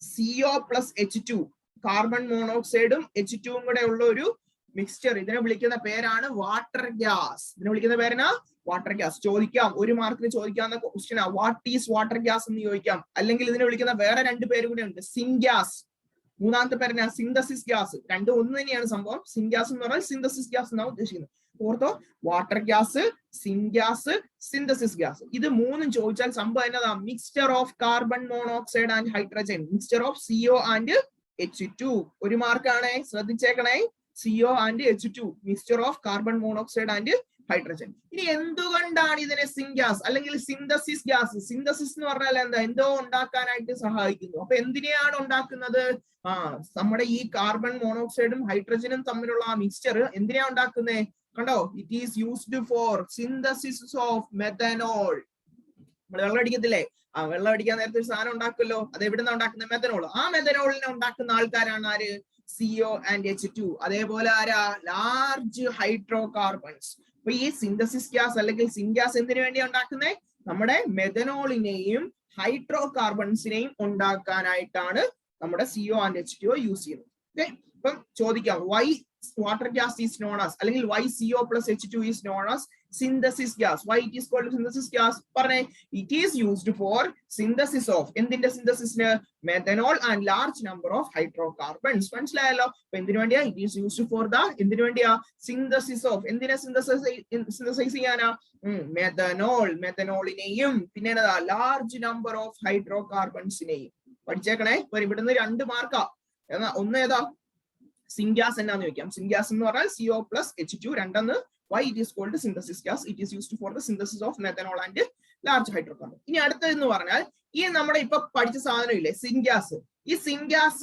Speaker 1: CO പ്ലസ് H2, കാർബൺ മോണോക്സൈഡും H2ഉം കൂടെ ഉള്ള ഒരു മിക്സ്ചർ. ഇതിനെ വിളിക്കുന്ന പേരാണ് വാട്ടർ ഗ്യാസ്. ഇതിനെ വിളിക്കുന്ന പേരാണ് വാട്ടർ ഗ്യാസ്. ചോദിക്കാം, 1 മാർക്കിന് ചോദിക്കാവുന്ന ക്വസ്റ്റ്യനാ. വാട്ട് ഈസ് വാട്ടർ ഗ്യാസ് എന്ന് ചോദിക്കാം. അല്ലെങ്കിൽ ഇതിനെ വിളിക്കുന്ന വേറെ 2 പേര് കൂടെ ഉണ്ട്. സിൻഗ്യാസ്. മൂന്നാമത്തെ പേരാ സിന്തസിസ് ഗ്യാസ്. രണ്ടും ഒന്ന് തന്നെയാണ് സംഭവം. സിൻഗ്യാസ് എന്ന് പറഞ്ഞാൽ സിന്തസിസ് ഗ്യാസ് എന്നാണ് ഉദ്ദേശിക്കുന്നത്. Ortho, water gas, syngas, synthesis gas. ഇത് 3ഉം ചോദിച്ചാൽ സംഭവം എന്നതാ? Mixture of carbon monoxide and hydrogen, mixture of CO and H2. 1 മാർക്കാണേ, ശ്രദ്ധിച്ചേക്കണേ. CO and H2, mixture of carbon monoxide and hydrogen. ഇനി എന്തുകൊണ്ടാണ് ഇതിനെ സിൻഗ്യാസ് അല്ലെങ്കിൽ സിന്തസിസ് ഗ്യാസ്? സിന്തസിസ് എന്ന് പറഞ്ഞാൽ എന്താ? എന്തോ ഉണ്ടാക്കാനായിട്ട് സഹായിക്കുന്നു. അപ്പൊ എന്തിനെയാണ് ഉണ്ടാക്കുന്നത്? നമ്മുടെ ഈ കാർബൺ മോണോക്സൈഡും ഹൈഡ്രജനും തമ്മിലുള്ള ആ മിക്സ്ചർ എന്തിനാ ഉണ്ടാക്കുന്നത്? കണ്ടോ, it is used for synthesis of methanol. നമ്മൾ വെള്ളം അടിക്കത്തില്ലേ? വെള്ളം അടിക്കാൻ നേരത്തെ ഒരു സാധനം ഉണ്ടാക്കുമല്ലോ. അത് എവിടുന്ന ഉണ്ടാക്കുന്നത്? മെഥനോൾ. ആ മെഥനോളിനെ ഉണ്ടാക്കുന്ന ആൾക്കാരാണ് ആര്? CO and H2. അതേപോലെ ആരാ? Large hydrocarbons. അപ്പൊ ഈ സിന്തസിസ് ഗ്യാസ് അല്ലെങ്കിൽ സിൻഗ്യാസ് എന്തിനു വേണ്ടി ഉണ്ടാക്കുന്നത്? നമ്മുടെ മെഥനോളിനെയും ഹൈഡ്രോകാർബൺസിനെയും ഉണ്ടാക്കാനായിട്ടാണ് നമ്മുടെ CO ആൻഡ് H2O യൂസ് ചെയ്യുന്നത്. ഓക്കെ, അപ്പം ചോദിക്കാം, why water gas is known as അല്ലെങ്കിൽ why CO plus H2 is known as synthesis gas. Why it is called synthesis gas? Parne, it is used for synthesis of endinte synthesis methanol and large number of hydrocarbons. മനസ്സിലായല്ലോ? അപ്പൊ എന്തിനു വേണ്ടിയാ? It is used for the എന്തിനു വേണ്ടിയാ? Synthesis of എന്തിനെ synthesize ചെയ്യാനാ? മെഥനോളിനെയും പിന്നെ large number of hydrocarbonsനെയും പഠിച്ചേക്കണേ. ഇവിടുന്ന് 2 മാർക്കാ. ഒന്ന് ഏതാ? syngas എന്നാന്ന് ചോദിക്കാം. syngas എന്ന് പറഞ്ഞാൽ CO plus H2. രണ്ടെന്ന് why it is called synthesis gas? It is used for the synthesis of methanol and large hydrocarbon. ഇനി അടുത്തതെന്ന് പറഞ്ഞാൽ ഈ നമ്മുടെ ഇപ്പൊ പഠിച്ച സാധനം ഇല്ലേ syngas. ഈ syngas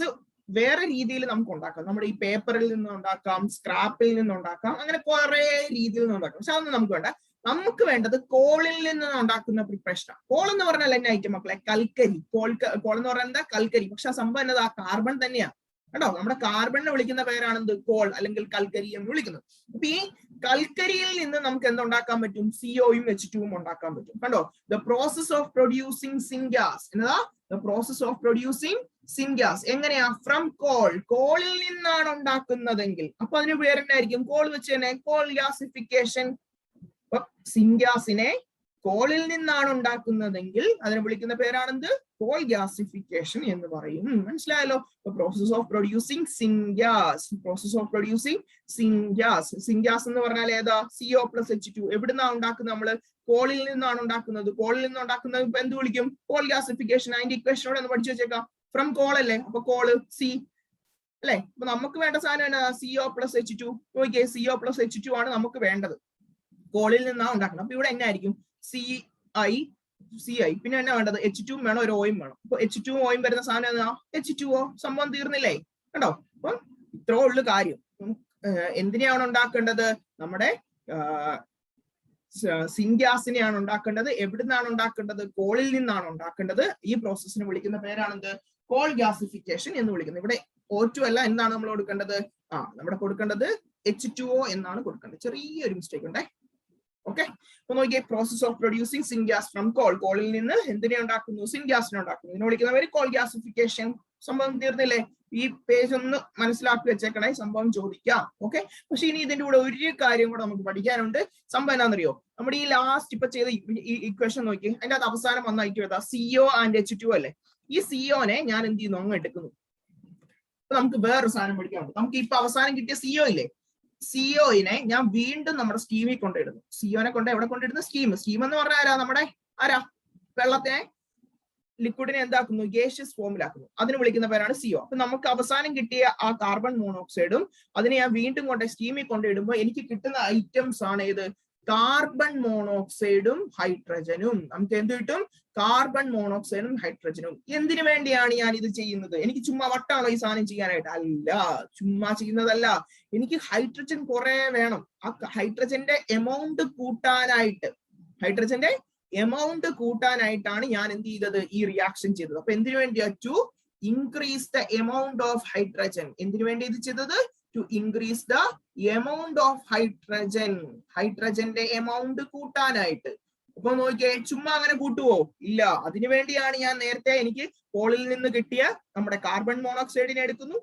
Speaker 1: വേറെ രീതിയിൽ നമുക്ക് ഉണ്ടാക്കാം. നമ്മുടെ ഈ പേപ്പറിൽ നിന്ന് ഉണ്ടാക്കാം, സ്ക്രാപ്പിൽ നിന്ന് ഉണ്ടാക്കാം, അങ്ങനെ കുറെ രീതിയിൽ നിന്ന് ഉണ്ടാക്കാം. പക്ഷെ അതൊന്നും നമുക്ക് വേണ്ട. നമുക്ക് വേണ്ടത് കോളിൽ നിന്ന് ഉണ്ടാക്കുന്ന പ്രിപ്പറേഷൻ. കോൾ എന്ന് പറഞ്ഞാൽ എന്നെ ഐറ്റം മക്കളെ കൽക്കരി. കോൾ എന്ന് പറഞ്ഞാൽ എന്താ? കൽക്കരി. പക്ഷെ ആ സംഭവം എന്നത് ആ കാർബൺ തന്നെയാണ് കേട്ടോ. നമ്മുടെ കാർബണിനെ വിളിക്കുന്ന പേരാണെന്ത്? കോൾ അല്ലെങ്കിൽ കൽക്കരി എന്ന് വിളിക്കുന്നത്. അപ്പൊ ഈ കൽക്കരിയിൽ നിന്ന് നമുക്ക് എന്തുണ്ടാക്കാൻ പറ്റും? സിഒയും H2ഉം ഉണ്ടാക്കാൻ പറ്റും. കണ്ടോ? The process of producing syngas എന്നതാ? The process of producing syngas എങ്ങനെയാ? From coal. കോളിൽ നിന്നാണ് ഉണ്ടാക്കുന്നതെങ്കിൽ അപ്പൊ അതിന് പേരെന്നായിരിക്കും? കോൾ വെച്ച് തന്നെ കോൾ ഗ്യാസിഫിക്കേഷൻ. അപ്പൊ സിൻഗ്യാസിനെ കോളിൽ നിന്നാണ് ഉണ്ടാക്കുന്നതെങ്കിൽ അതിനെ വിളിക്കുന്ന പേരാണെന്ത്? കോൾ ഗ്യാസിഫിക്കേഷൻ എന്ന് പറയും. മനസ്സിലായല്ലോ? Process of producing syngas. Process of producing syngas. Syngas എന്ന് പറഞ്ഞാൽ ഏതാ? CO plus H2. എവിടുന്നാണ് ഉണ്ടാക്കുന്നത്? നമ്മള് കോളിൽ നിന്നാണ് ഉണ്ടാക്കുന്നത്. കോളിൽ നിന്ന് ഉണ്ടാക്കുന്നത് ഇപ്പൊ എന്ത് വിളിക്കും? Coal gasification. അതിന്റെ ഇക്വേഷനോട് ഒന്ന് പഠിച്ചു വെച്ചേക്കാം. ഫ്രം കോൾ അല്ലേ? അപ്പൊ കോള് C അല്ലെ? അപ്പൊ നമുക്ക് വേണ്ട സാധനം എന്നാ? CO plus H2. നോക്കിയേ, CO plus H2 ആണ് നമുക്ക് വേണ്ടത്. കോളിൽ നിന്നാണ് ഉണ്ടാക്കുന്നത്. അപ്പൊ ഇവിടെ എന്നായിരിക്കും? CI പിന്നെ എന്നാ വേണ്ടത്? H2 വേണം, ഒരു ഓയും വേണം. അപ്പൊ H2 ഓയും വരുന്ന സാധനം എന്നാ? H2O. സംഭവം തീർന്നില്ലേ? കണ്ടോ? അപ്പൊ ഇത്രേ ഉള്ളു കാര്യം. എന്തിനെയാണ് ഉണ്ടാക്കേണ്ടത്? നമ്മുടെ സിൻഗ്യാസിനെയാണ് ഉണ്ടാക്കേണ്ടത്. എവിടുന്നാണ് ഉണ്ടാക്കേണ്ടത്? കോളിൽ നിന്നാണ് ഉണ്ടാക്കേണ്ടത്. ഈ പ്രോസസ്സിനെ വിളിക്കുന്ന പേരാണെന്ത്? കോൾ ഗ്യാസിഫിക്കേഷൻ എന്ന് വിളിക്കുന്നത്. ഇവിടെ O2 അല്ല. എന്താണ് നമ്മൾ കൊടുക്കേണ്ടത്? നമ്മുടെ കൊടുക്കേണ്ടത് H2O എന്നാണ് കൊടുക്കേണ്ടത്. ചെറിയൊരു മിസ്റ്റേക്ക് ഉണ്ടേ. ഓക്കെ, അപ്പൊ നോക്കിയേ, process of producing syngas from coal. കോളിൽ നിന്ന് എന്തിനെ ഉണ്ടാക്കുന്നു? സിൻഗ്യാസിനെ ഉണ്ടാക്കുന്നു. ഇതിനെ വിളിക്കുന്ന പേര് കോൾ ഗ്യാസിഫിക്കേഷൻ. സംഭവം തീർന്നില്ലേ? ഈ പേജ് ഒന്ന് മനസ്സിലാക്കി വെച്ചേക്കണേ, സംഭവം ചോദിക്കാം. ഓക്കെ, പക്ഷെ ഇനി ഇതിന്റെ കൂടെ ഒരു കാര്യം കൂടെ നമുക്ക് പഠിക്കാനുണ്ട്. സംഭവം എന്താണെന്നറിയോ? നമ്മുടെ ഈ ലാസ്റ്റ് ഇപ്പൊ ചെയ്ത ഈ ഇക്വേഷൻ നോക്കി, അതിന്റെ അത് അവസാനം വന്ന ഐറ്റം ഏതാ? CO and H2 അല്ലേ? ഈ COനെ ഞാൻ എന്ത് ചെയ്യുന്നു? അങ്ങ് എടുക്കുന്നു. നമുക്ക് വേറൊരു സാധനം പഠിക്കാനുണ്ട്. നമുക്ക് ഇപ്പൊ അവസാനം കിട്ടിയ CO ഇല്ലേ? സിഒനെ ഞാൻ വീണ്ടും നമ്മുടെ സ്റ്റീമിൽ കൊണ്ടിടുന്നു. സിഒനെ കൊണ്ട് എവിടെ കൊണ്ടിടുന്നു? സ്റ്റീം. സ്റ്റീം എന്ന് പറഞ്ഞാൽ ആരാ? നമ്മുടെ വെള്ളത്തിനെ, ലിക്വിഡിനെ എന്താക്കുന്നു? ഗേഷ്യസ് ഫോമിലാക്കുന്നു. അതിന് വിളിക്കുന്ന പേരാണ് CO. അപ്പൊ നമുക്ക് അവസാനം കിട്ടിയ ആ കാർബൺ മോണോക്സൈഡും അതിനെ ഞാൻ വീണ്ടും കൊണ്ട് സ്റ്റീമിൽ കൊണ്ടിടുമ്പോൾ എനിക്ക് കിട്ടുന്ന ഐറ്റംസ് ആണ് ഏത്? കാർബൺ മോണോക്സൈഡും ഹൈഡ്രജനും. നമുക്ക് എന്ത് കിട്ടും? കാർബൺ മോണോക്സൈഡും ഹൈഡ്രജനും. എന്തിനു വേണ്ടിയാണ് ഞാൻ ഇത് ചെയ്യുന്നത്? എനിക്ക് ചുമ്മാ വട്ടാണോ ഈ സാധനം ചെയ്യാനായിട്ട്? അല്ല, ചുമ്മാ ചെയ്യുന്നതല്ല. എനിക്ക് ഹൈഡ്രജൻ കുറെ വേണം. ആ ഹൈഡ്രജന്റെ എമൗണ്ട് കൂട്ടാനായിട്ടാണ് ഞാൻ എന്ത് ചെയ്തത്? ഈ റിയാക്ഷൻ ചെയ്തത്. അപ്പൊ എന്തിനു വേണ്ടിയാ? To increase the amount of hydrogen. എന്തിനു വേണ്ടി ഇത് ചെയ്തത്? to increase the amount of hydrogen. ഹൈഡ്രജന്റെ എമൗണ്ട് കൂട്ടാനായിട്ട്. അപ്പൊ നോക്കിയേ, ചുമ്മാ അങ്ങനെ കൂട്ടുവോ? ഇല്ല. അതിനു വേണ്ടിയാണ് ഞാൻ നേരത്തെ എനിക്ക് കോളിൽ നിന്ന് കിട്ടിയ നമ്മുടെ കാർബൺ മോണോക്സൈഡിനെ എടുക്കുന്നു,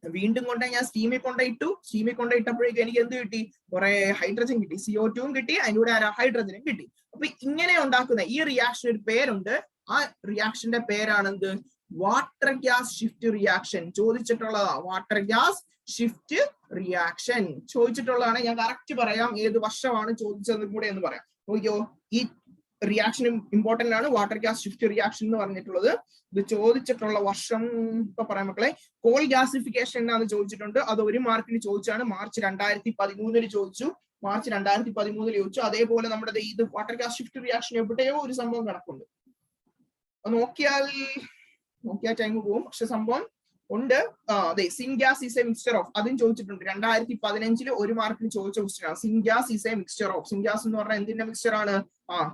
Speaker 1: വീണ്ടും കൊണ്ട് ഞാൻ സ്റ്റീമിൽ കൊണ്ടിട്ടു. സ്റ്റീമിൽ കൊണ്ടിട്ടപ്പോഴേക്കും എനിക്ക് എന്ത് കിട്ടി? കുറെ ഹൈഡ്രജൻ കിട്ടി. CO2 കിട്ടി, അതിലൂടെ ഹൈഡ്രജനും കിട്ടി. അപ്പൊ ഇങ്ങനെ ഉണ്ടാക്കുന്ന ഈ റിയാക്ഷൻ ഒരു പേരുണ്ട്. ആ റിയാക്ഷന്റെ പേരാണെന്ത്? Water gas shift reaction. ചോദിച്ചിട്ടുള്ളതാ. വാട്ടർ ഗ്യാസ് ഷിഫ്റ്റ് റിയാക്ഷൻ ചോദിച്ചിട്ടുള്ളതാണ്. ഞാൻ കറക്റ്റ് പറയാം ഏത് വർഷമാണ് ചോദിച്ചതും കൂടെ എന്ന് പറയാം. നോക്കിയോ, ഈ റിയാക്ഷൻ ഇമ്പോർട്ടന്റ് ആണ്. വാട്ടർ ഗ്യാസ് ഷിഫ്റ്റ് റിയാക്ഷൻ എന്ന് പറഞ്ഞിട്ടുള്ളത്. ഇത് ചോദിച്ചിട്ടുള്ള വർഷം ഇപ്പൊ പറയാം മക്കളെ. കോൾ ഗ്യാസിഫിക്കേഷൻ എന്നാന്ന് ചോദിച്ചിട്ടുണ്ട്. അത് 1 മാർക്കിന് ചോദിച്ചാണ്. മാർച്ച് 2013 ചോദിച്ചു. മാർച്ച് 2013 ചോദിച്ചു. അതേപോലെ നമ്മുടെ ഇത് വാട്ടർ ഗ്യാസ് ഷിഫ്റ്റ് റിയാക്ഷൻ എവിടെയോ ഒരു സംഭവം കിടപ്പുണ്ട്. നോക്കിയാൽ ടൈം പോകും, പക്ഷെ സംഭവം ഉണ്ട്. അതെ, syngas is A mixture of. അതും ചോദിച്ചിട്ടുണ്ട്. 2015 1 മാർക്കിന് ചോദിച്ച ക്വസ്റ്റ്യൻ ആണ്. Syngas is A mixture of. Syngas എന്ന് പറഞ്ഞാൽ എന്തിന്റെ മിക്സ്ചർ ആണ്?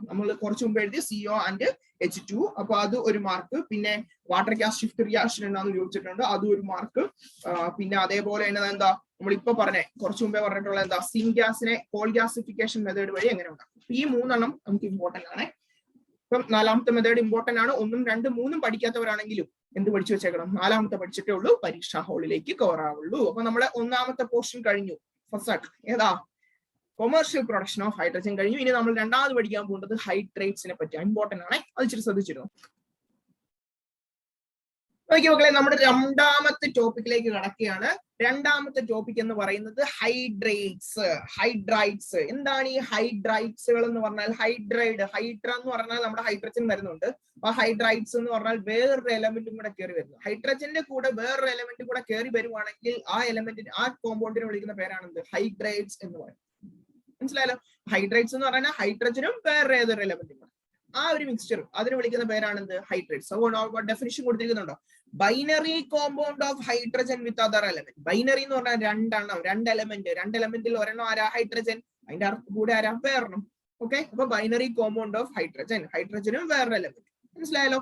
Speaker 1: നമ്മൾ കുറച്ച് മുമ്പ് എഴുതി CO and H2. അപ്പൊ അത് 1 മാർക്ക്. പിന്നെ വാട്ടർ ഗ്യാസ് ഷിഫ്റ്റ് റിയാക്ഷൻ എന്നാന്ന് ചോദിച്ചിട്ടുണ്ട്. അത് 1 മാർക്ക്. പിന്നെ അതേപോലെ തന്നെ എന്താ നമ്മളിപ്പോ കുറച്ച് മുമ്പേ പറഞ്ഞിട്ടുള്ള എന്താ? സിൻഗ്യാസിനെ കോൾ ഗ്യാസിഫിക്കേഷൻ മെത്തേഡ് വഴി എങ്ങനെ ഉണ്ടാക്കും. ഈ 3 എണ്ണം നമുക്ക് ഇമ്പോർട്ടന്റ് ആണ്. ഇപ്പം 4ാമത്തെ മെത്തേഡ് ഇമ്പോർട്ടന്റ് ആണ്. 1, 2, 3 പഠിക്കാത്തവരാണെങ്കിലും എന്ത് പഠിച്ചു വെച്ചേക്കണം? 4ാമത്തെ പഠിച്ചിട്ടേ ഉള്ളൂ പരീക്ഷാ ഹാളിലേക്ക് കയറാവുള്ളൂ. അപ്പൊ നമ്മളെ 1ാമത്തെ പോർഷൻ കഴിഞ്ഞു. ഫസാക്ക് ഏതാ? കൊമേഴ്ഷ്യൽ പ്രൊഡക്ഷൻ ഓഫ് ഹൈഡ്രജൻ കഴിഞ്ഞു. ഇനി നമ്മൾ രണ്ടാമത് പഠിക്കാൻ പോകുന്നത് ഹൈഡ്രേറ്റ്സിനെ പറ്റി. ഇമ്പോർട്ടന്റ് ആണ്, അത് ഇച്ചിരി ശ്രദ്ധിച്ചിരുന്നു. നോക്കി മക്കളെ, നമ്മുടെ രണ്ടാമത്തെ ടോപ്പിക്കിലേക്ക് കടക്കുകയാണ്. രണ്ടാമത്തെ ടോപ്പിക് എന്ന് പറയുന്നത് ഹൈഡ്രേറ്റ്സ്. ഹൈഡ്രൈറ്റ്സ് എന്താണ് ഈ ഹൈഡ്രൈറ്റ്സുകൾ എന്ന് പറഞ്ഞാൽ? ഹൈഡ്ര എന്ന് പറഞ്ഞാൽ നമ്മുടെ ഹൈഡ്രജൻ വരുന്നുണ്ട്. ആ ഹൈഡ്രൈറ്റ്സ് എന്ന് പറഞ്ഞാൽ വേറൊരു എലമെന്റും കൂടെ കയറി വരുന്നു. ഹൈഡ്രജന്റെ കൂടെ വേറൊരു എലമെന്റും കൂടെ കയറി വരുവാണെങ്കിൽ ആ എലമെന്റിന്, ആ കോമ്പൗണ്ടിനെ വിളിക്കുന്ന പേരാണെന്ത്? ഹൈഡ്രേറ്റ്സ് എന്ന് പറയും. മനസ്സിലായല്ലോ? ഹൈഡ്രേറ്റ്സ് എന്ന് പറഞ്ഞാൽ ഹൈഡ്രജനും വേറെ ഏതൊരു എലമെന്റും ആ ഒരു മിക്സ്ചർ, അതിന് വിളിക്കുന്ന പേരാണെന്ത്? ഹൈഡ്രേറ്റ്സ്. അതുകൊണ്ട് ഡെഫിനിഷൻ കൊടുത്തിരിക്കുന്നുണ്ടോ? Binary compound of hydrogen with other element. Binary എന്ന് പറഞ്ഞാൽ രണ്ടെണ്ണം, രണ്ട് എലമെന്റിൽ ഒരെണ്ണം ആരാ? ഹൈഡ്രജൻ. അതിന്റെ കൂടെ ആരാ? വേറെണ്ണം. ഓക്കെ, അപ്പൊ ബൈനറി കോമ്പൗണ്ട് ഓഫ് ഹൈഡ്രജൻ, ഹൈഡ്രജനും വേറൊരു എലമെന്റ്. മനസ്സിലായല്ലോ?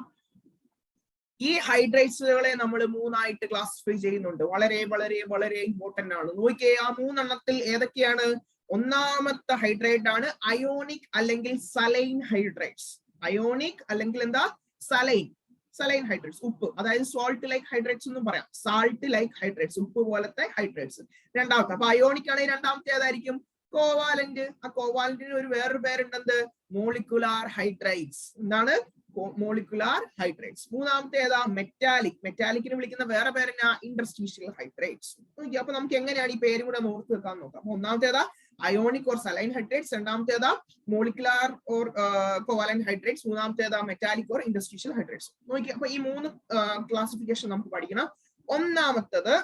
Speaker 1: ഈ ഹൈഡ്രേറ്റ്സുകളെ നമ്മൾ മൂന്നായിട്ട് ക്ലാസിഫൈ ചെയ്യുന്നുണ്ട്. വളരെ വളരെ വളരെ ഇമ്പോർട്ടന്റ് ആണ്. നോക്കിയേ, ആ മൂന്നെണ്ണത്തിൽ ഏതൊക്കെയാണ്? ഒന്നാമത്തെ ഹൈഡ്രേറ്റ് ആണ് അയോണിക് അല്ലെങ്കിൽ സലൈൻ ഹൈഡ്രേറ്റ്സ്. അയോണിക് അല്ലെങ്കിൽ എന്താ? സലൈൻ ഹൈഡ്രേറ്റ്സ്, ഉപ്പ്. അതായത് സോൾട്ട് ലൈക്ക് ഹൈഡ്രേറ്റ്സ് എന്നും പറയാം. സാൾട്ട് ലൈക്ക് ഹൈഡ്രേറ്റ്സ്, ഉപ്പ് പോലത്തെ ഹൈഡ്രേറ്റ്സ്. രണ്ടാമത്തെ, അപ്പൊ അയോണിക് ആണെങ്കിൽ രണ്ടാമത്തെ ഏതായിരിക്കും? കോവാലന്റ്. ആ കോവാലന്റിന് ഒരു വേറൊരു പേരുണ്ടെന്ത്? Molecular hydrides. എന്താണ്? Molecular hydrides. മൂന്നാമത്തെ ഏതാ? മെറ്റാലിക്. മെറ്റാലിക്കിന് വിളിക്കുന്ന വേറെ പേരെന്നാ? Interstitial hydrides. അപ്പൊ നമുക്ക് എങ്ങനെയാണ് ഈ പേരും കൂടെ ഓർത്ത് വെക്കാൻ നോക്കാം. അപ്പൊ ഒന്നാമത്തേതാ അയോണിക് ഓർ സലൈൻ ഹൈഡ്രേറ്റ്സ്, രണ്ടാമത്തേതാ മോളിക്കുലാർ ഓർ കോവാലന്റ് ഹൈഡ്രേറ്റ്സ്, മൂന്നാമത്തേതാ മെറ്റാലിക് ഓർ ഇന്റർസ്റ്റീഷ്യൽ ഹൈഡ്രേറ്റ്സ്. നോക്കി, അപ്പൊ ഈ മൂന്ന് ക്ലാസിഫിക്കേഷൻ നമുക്ക് പഠിക്കണം. ഒന്നാമത്തത്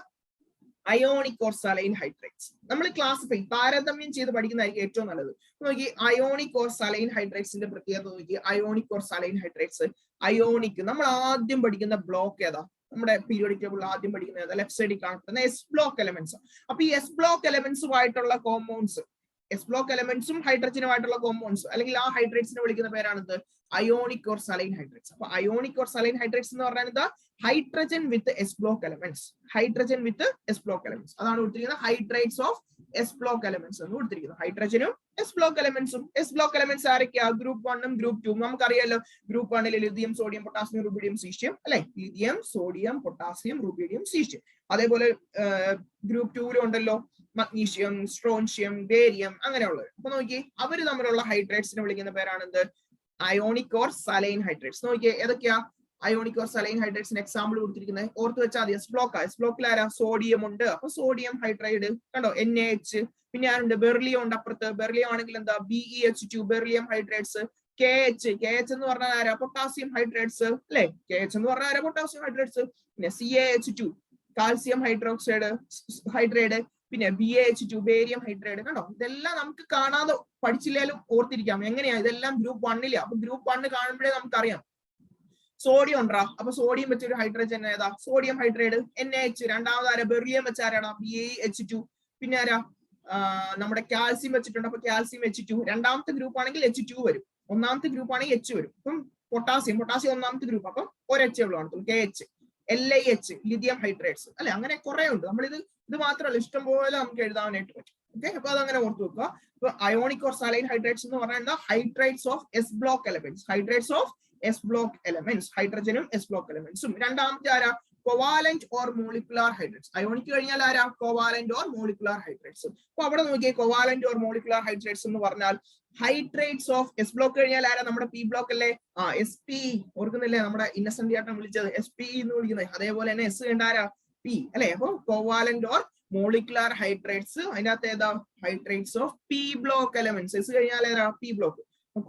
Speaker 1: അയോണിക് ഓർ സലൈൻ ഹൈഡ്രേറ്റ്സ്. നമ്മൾ ക്ലാസിഫൈ, താരതമ്യം ചെയ്ത് പഠിക്കുന്നതായിരിക്കും ഏറ്റവും നല്ലത്. നോക്കി, അയോണിക് ഓർ സലൈൻ ഹൈഡ്രേറ്റ്സിന്റെ പ്രത്യേകത നോക്കി. Ionic or saline hydrates, ionic നമ്മൾ ആദ്യം പഠിക്കുന്ന ബ്ലോക്ക് ഏതാ? നമ്മുടെ പീരിയോഡിക് ടേബിൾ ആദ്യം പഠിക്കുന്നത് ലെഫ്റ്റ് സൈഡിൽ കാണപ്പെടുന്ന എസ് ബ്ലോക്ക് എലമെന്റ്സ്. അപ്പൊ ഈ എസ് ബ്ലോക്ക് എലമെന്റ്സുമായിട്ടുള്ള കോമ്പൗണ്ട്സ്, എസ് ബ്ലോക്ക് എലമെന്റ്സും ഹൈഡ്രജനുമായിട്ടുള്ള കോമ്പൗണ്ട്സ് അല്ലെങ്കിൽ ആ ഹൈഡ്രേറ്റ്സിനെ വിളിക്കുന്ന പേരാണെന്ത്? Ionic or saline hydrides. അപ്പൊ അയോണിക് ഓർ സലൈൻ ഹൈഡ്രേറ്റ്സ് എന്ന് പറഞ്ഞാൽ എന്താ? Hydrogen with S block elements. Hydrogen with S block elements, അതാണ് കൊടുത്തിരിക്കുന്നത് hydrides of S block elements എന്ന് കൊടുത്തിരിക്കുന്നത്. ഹൈഡ്രജനും എസ് ബ്ലോക്ക് എലമെന്റ്സും. എസ് ബ്ലോക്ക് എലമെന്റ്സ് ആരൊക്കെയാ? ഗ്രൂപ്പ് 1ഉം ഗ്രൂപ്പ് 2ഉം. നമുക്കറിയാലോ, group 1 lithium, sodium, potassium, rubidium, caesium അല്ലെ? Lithium, sodium, potassium, rubidium, caesium. അതേപോലെ ഗ്രൂപ്പ് 2 ഉണ്ടല്ലോ മഗ്നീഷ്യം, സ്ട്രോൺഷ്യം, ബേരിയം, അങ്ങനെയുള്ളത്. അപ്പൊ നോക്കി, അവര് തമ്മിലുള്ള ഹൈഡ്രേറ്റ്സിനെ വിളിക്കുന്ന പേരാണെന്ത്? Ionic or saline hydrides. നോക്കിയേ, ഏതൊക്കെയാ അയോണിക് ഓർ സലൈൻ ഹൈഡ്രേറ്റ്സിന് എക്സാമ്പിൾ കൊടുത്തിരിക്കുന്നത്? ഓർത്ത് വെച്ചാൽ മതി. S block. എസ് ബ്ലോക്കിൽ ആരാ? സോഡിയം ഉണ്ട്. അപ്പൊ സോഡിയം ഹൈഡ്രൈഡ് കണ്ടോ, NaH. പിന്നെ ആരുണ്ട്? ബെർലിയം ഉണ്ട് അപ്പുറത്ത്. ബെർലിയം ആണെങ്കിൽ എന്താ? BeH2, beryllium hydrates. KH എന്ന് പറഞ്ഞാൽ ആരാ? പൊട്ടാസ്യം ഹൈഡ്രേറ്റ്സ് അല്ലെ? KH എന്ന് പറഞ്ഞാൽ ആരാ? Potassium hydrates. പിന്നെ CaH2, കാൽസ്യം ഹൈഡ്രൈഡ്. പിന്നെ BaH2, ബേരിയം ഹൈഡ്രൈഡ്. കണ്ടോ, ഇതെല്ലാം നമുക്ക് കാണാതെ പഠിച്ചില്ലാലും ഓർത്തിരിക്കാം. എങ്ങനെയാ? ഇതെല്ലാം ഗ്രൂപ്പ് 1 അപ്പൊ ഗ്രൂപ്പ് 1 കാണുമ്പോഴേ നമുക്കറിയാം സോഡിയം ഉണ്ടാ. അപ്പൊ സോഡിയം വെച്ചൊരു ഹൈഡ്രജൻ ഏതാ? Sodium hydride. NaH. രണ്ടാമത് ആരാ? ബെർലിയം വെച്ച ആരാണ്? BaH2. പിന്നെ ആരാ? നമ്മുടെ കാൽസ്യം വെച്ചിട്ടുണ്ട്. അപ്പൊ കാൽസ്യം H2. രണ്ടാമത്തെ ഗ്രൂപ്പ് ആണെങ്കിൽ H2 വരും. ഒന്നാമത്തെ ഗ്രൂപ്പ് ആണെങ്കിൽ H വരും. അപ്പം പൊട്ടാസ്യം ഒന്നാമത്തെ ഗ്രൂപ്പ്. അപ്പം ഒരു H ഉള്ളതാണ് KH. LiH, ലിഥിയം ഹൈഡ്രേറ്റ്സ് അല്ലെ? അങ്ങനെ കുറെ ഉണ്ട്. നമ്മളിത് മാത്രമല്ല, ഇഷ്ടം പോലെ നമുക്ക് എഴുതാനായിട്ട് പറ്റും. ഓക്കെ, അപ്പൊ അതങ്ങനെ ഓർത്ത് വെക്കുക. അപ്പൊ അയോണിക് ഓർ സലൈൻ ഹൈഡ്രേറ്റ്സ് എന്ന് പറയുന്നത് hydrides of S block elements. Hydrides of S block elements, ഹൈഡ്രജനും എസ് ബ്ലോക്ക് എലമെന്റ്സും. രണ്ടാമത്തെ ആരാ? Covalent or molecular hydrides. Ionic കഴിഞ്ഞാൽ ആരാ? Covalent or molecular hydrides. അപ്പൊ അവിടെ നോക്കിയേ, കോവാലന്റ് ഓർ മോളിക്കുലാർ ഹൈഡ്രേറ്റ്സ് എന്ന് പറഞ്ഞാൽ ഹൈഡ്രേറ്റ്സ് ഓഫ് എസ് ബ്ലോക്ക് കഴിഞ്ഞാൽ ആരാ? നമ്മുടെ പി ബ്ലോക്ക് അല്ലേ? SP. ഓർക്കുന്നില്ലേ നമ്മുടെ ഇന്നസെന്റ് ആട്ടം വിളിച്ചത് SP എന്ന് വിളിക്കുന്നത്? അതേപോലെ തന്നെ S കണ്ട ആരാ? P അല്ലെ? അപ്പൊ കോവാലന്റ് ഓർ മോളിക്കുലാർ ഹൈഡ്രേറ്റ്സ്. അതിനകത്ത് ഏതാ? Hydrides of P block elements. S കഴിഞ്ഞാൽ ഏതാ? P block.